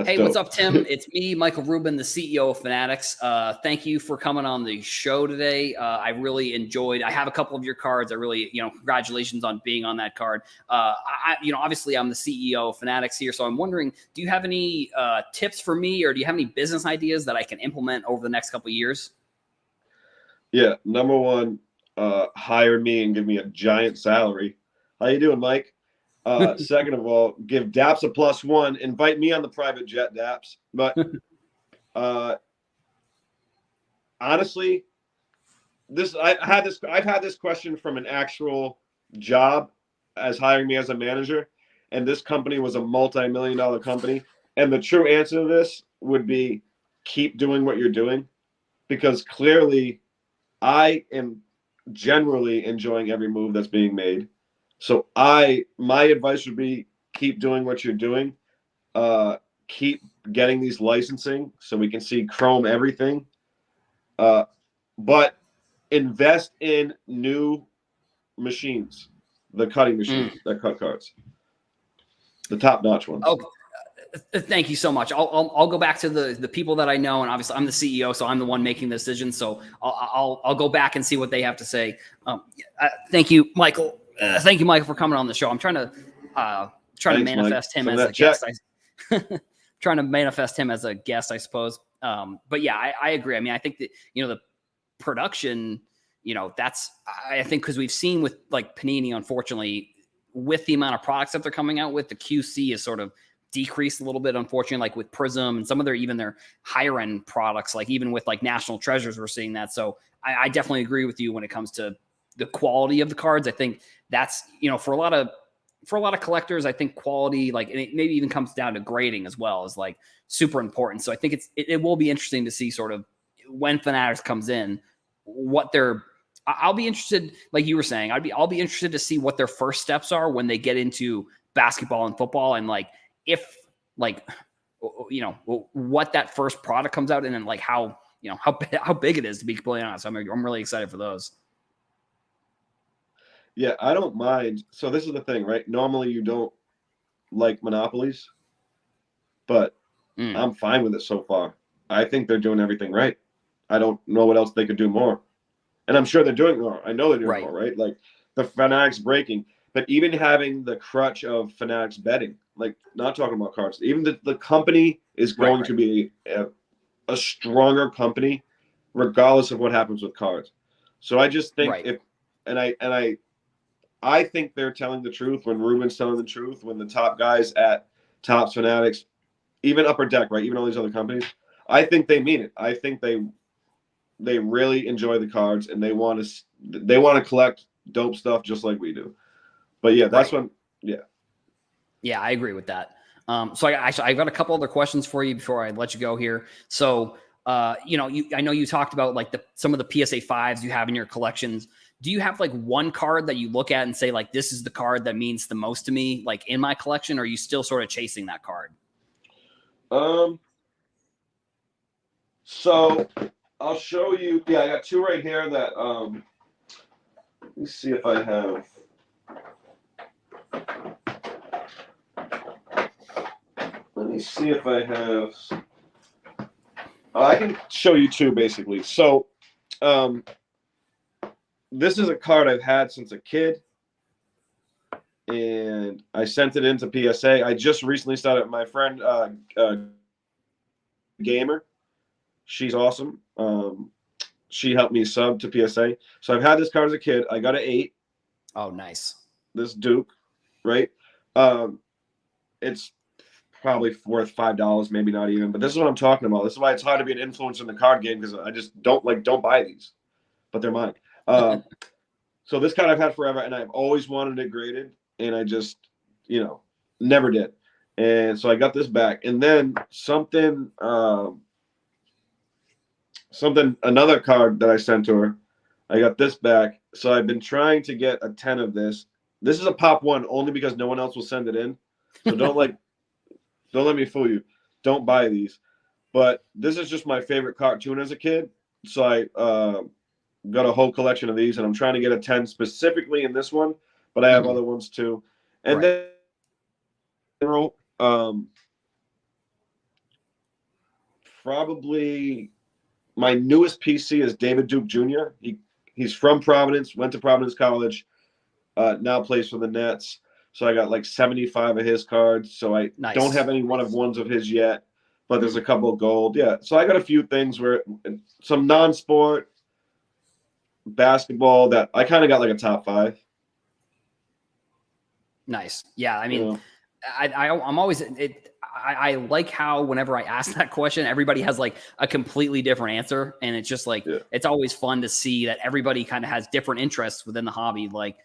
Hey, dope. What's up, Tim? It's me, Michael Rubin, the CEO of Fanatics. Thank you for coming on the show today. I really enjoyed. I have a couple of your cards. I really, congratulations on being on that card. Obviously, I'm the CEO of Fanatics here, so I'm wondering, do you have any tips for me, or do you have any business ideas that I can implement over the next couple of years? Yeah, number one, hire me and give me a giant salary. How you doing, Mike? Second of all, give Daps a +1. Invite me on the private jet, Daps. But honestly, I've had this question from an actual job as hiring me as a manager, and this company was a multi-million-dollar company. And the true answer to this would be keep doing what you're doing, because clearly I am generally enjoying every move that's being made. So my advice would be keep doing what you're doing. Keep getting these licensing so we can see Chrome everything. But invest in new machines, the cutting machines that cut cards, the top-notch ones. Oh, thank you so much. I'll go back to the people that I know, and obviously I'm the CEO, so I'm the one making the decision. So I'll go back and see what they have to say. Thank you, Michael. Thank you, Michael, for coming on the show. I'm trying to manifest him as a guest. Trying to manifest him as a guest, I suppose. But yeah, I agree. I mean, I think that the production, that's I think because we've seen with like Panini, unfortunately, with the amount of products that they're coming out with, the QC is sort of decreased a little bit, unfortunately, like with Prism and some of their higher end products, like even with like National Treasures, we're seeing that. So I definitely agree with you when it comes to the quality of the cards. I think that's, for a lot of collectors, I think quality, like, and it maybe even comes down to grading as well, is like super important. So I think it will be interesting to see sort of when Fanatics comes in, I'll be interested, like you were saying, I'll be interested to see what their first steps are when they get into basketball and football, and like, if like, what that first product comes out in, and like how big it is, to be completely honest. I'm really excited for those. Yeah, I don't mind. So this is the thing, right? Normally you don't like monopolies, but I'm fine with it so far. I think they're doing everything right. I don't know what else they could do more. And I'm sure they're doing more. I know they're doing more, right? Like the Fanatics breaking, but even having the crutch of Fanatics betting, like not talking about cards, even the company is going to be a stronger company regardless of what happens with cards. So I just think I think they're telling the truth when Ruben's telling the truth, when the top guys at Topps, Fanatics, even Upper Deck, right? Even all these other companies, I think they mean it. I think they really enjoy the cards, and they want to collect dope stuff just like we do. But yeah, that's Yeah, I agree with that. So I got a couple other questions for you before I let you go here. So I know you talked about like some of the PSA 5s you have in your collections. Do you have like one card that you look at and say like, this is the card that means the most to me, like in my collection? Or are you still sort of chasing that card? So I'll show you. Yeah, I got two right here that let me see if I have. Let me see if I have. I can show you two basically. So this is a card I've had since a kid, and I sent it into PSA. I just recently started. My friend Gamer, she's awesome. She helped me sub to PSA. So I've had this card as a kid. I got an 8. Oh, nice. This Duke, right? It's probably worth $5, maybe not even. But this is what I'm talking about. This is why it's hard to be an influencer in the card game, because I just don't buy these, but they're mine. So this card I've had forever, and I've always wanted it graded, and I just, never did. And so I got this back. And then another card that I sent to her, I got this back. So I've been trying to get a 10 of this. This is a pop one only because no one else will send it in. So don't let me fool you. Don't buy these. But this is just my favorite cartoon as a kid. So I got a whole collection of these, and I'm trying to get a 10 specifically in this one, but I have other ones too. And Right. then probably my newest PC is David Duke Jr. He's from Providence, went to Providence College, now plays for the Nets. So I got like 75 of his cards. So I don't have any one of ones of his yet, but there's a couple of gold. Yeah. So I got a few things where some non-sport basketball that I kind of got like a top 5. Nice. Yeah. I mean, I'm always I like how whenever I ask that question, everybody has like a completely different answer. And it's just like, it's always fun to see that everybody kind of has different interests within the hobby. Like,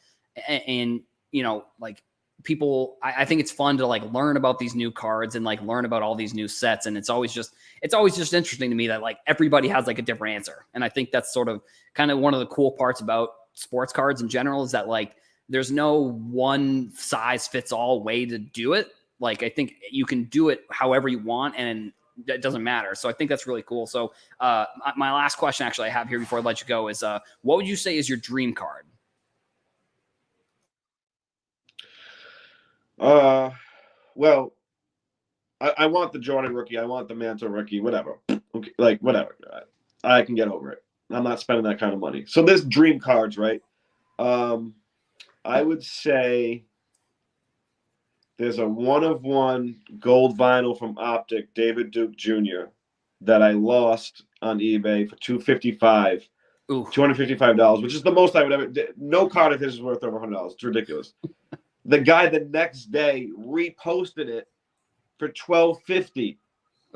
and you know, like people, I think it's fun to like learn about these new cards and like learn about all these new sets. And it's always just interesting to me that like everybody has like a different answer. And I think that's sort of kind of one of the cool parts about sports cards in general is that like, there's no one size fits all way to do it. Like, I think you can do it however you want and it doesn't matter. So I think that's really cool. So my last question actually I have here before I let you go is what would you say is your dream card? Well, I want the Jordan rookie. I want the Mantle rookie, whatever. Okay, like, whatever. I can get over it. I'm not spending that kind of money. So this dream cards, right? I would say there's a 1-of-1 gold vinyl from Optic, David Duke Jr., that I lost on eBay for $255, which is the most I would ever. No card of his is worth over $100. It's ridiculous. The guy the next day reposted it for $1,250.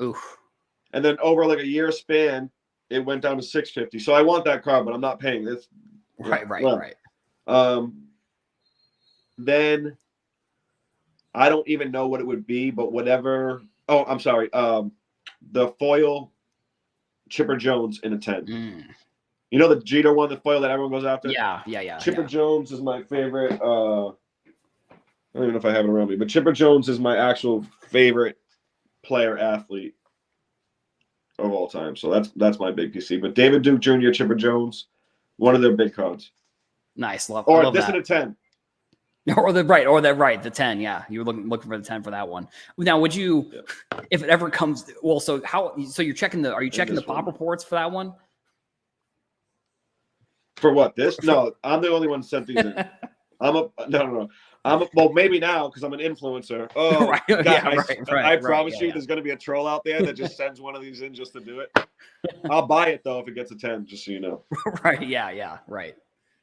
Oof. And then over like a year span, it went down to $650. So I want that card, but I'm not paying this. Right. Then I don't even know what it would be, but whatever. Oh, I'm sorry. The foil Chipper Jones in a 10. You know the Jeter one, the foil that everyone goes after? Yeah. Chipper Jones is my favorite. I don't even know if I have it around me, but Chipper Jones is my actual favorite player athlete of all time. So that's my big PC. But David Duke Jr., Chipper Jones, one of their big cards. Nice. I or love this that. in a 10. The 10. Yeah, you were looking for the 10 for that one. Now, would you, if it ever comes? Well, so you're checking the? Are you checking the pop reports for that one? For what? This? No, I'm the only one who sent these in. No. Well, maybe now because I'm an influencer. Oh, I promise you, there's going to be a troll out there that just sends one of these in just to do it. I'll buy it though if it gets a 10, just so you know. Right? Yeah. Right.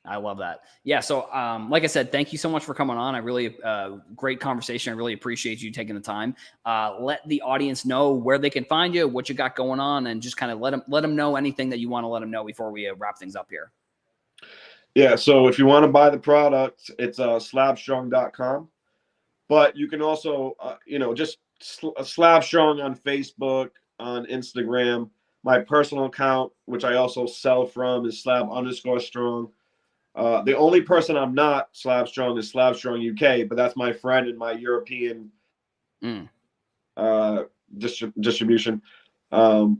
I love that. Yeah. So, like I said, thank you so much for coming on. I really, great conversation. I really appreciate you taking the time. Let the audience know where they can find you, what you got going on, and just kind of let them know anything that you want to let them know before we wrap things up here. Yeah. So if you want to buy the product, it's SlabStrong.com. But you can also, just SlabStrong on Facebook, on Instagram. My personal account, which I also sell from, is Slab_strong. The only person I'm not SlabStrong is SlabStrong UK, but that's my friend in my European distribution. But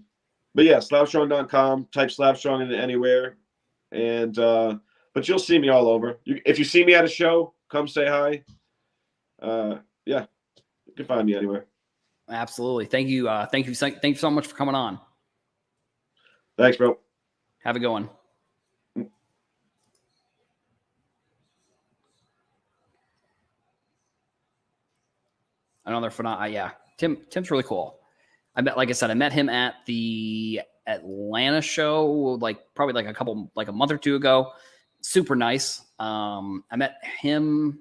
yeah, SlabStrong.com. Type SlabStrong into anywhere, and but you'll see me all over. If you see me at a show, come say hi. Yeah, you can find me anywhere. Absolutely. Thank you so much for coming on. Thanks, bro. Have a good one. Another phenomenal. Yeah, Tim's really cool. I met him at the Atlanta show, probably a month or two ago. Super nice. I met him.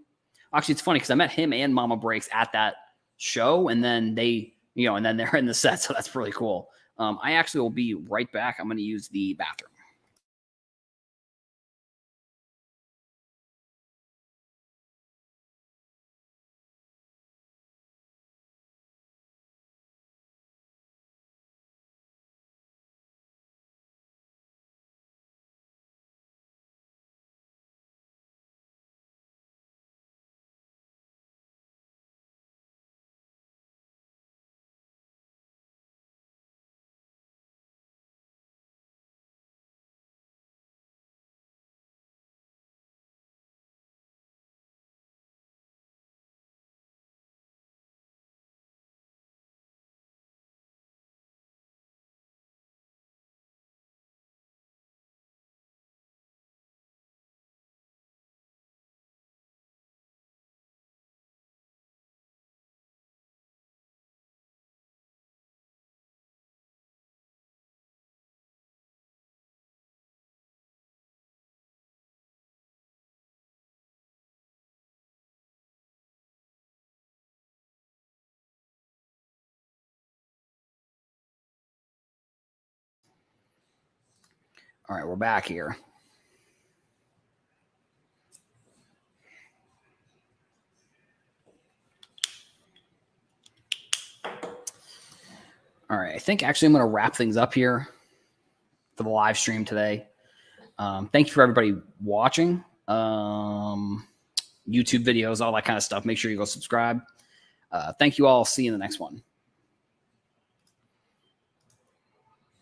Actually, it's funny because I met him and Mama Breaks at that show, and then they're in the set, so that's really cool. I actually will be right back. I'm going to use the bathroom. All right, we're back here. All right, I think actually I'm going to wrap things up here for the live stream today. Thank you for everybody watching. YouTube videos, all that kind of stuff. Make sure you go subscribe. Thank you all. See you in the next one.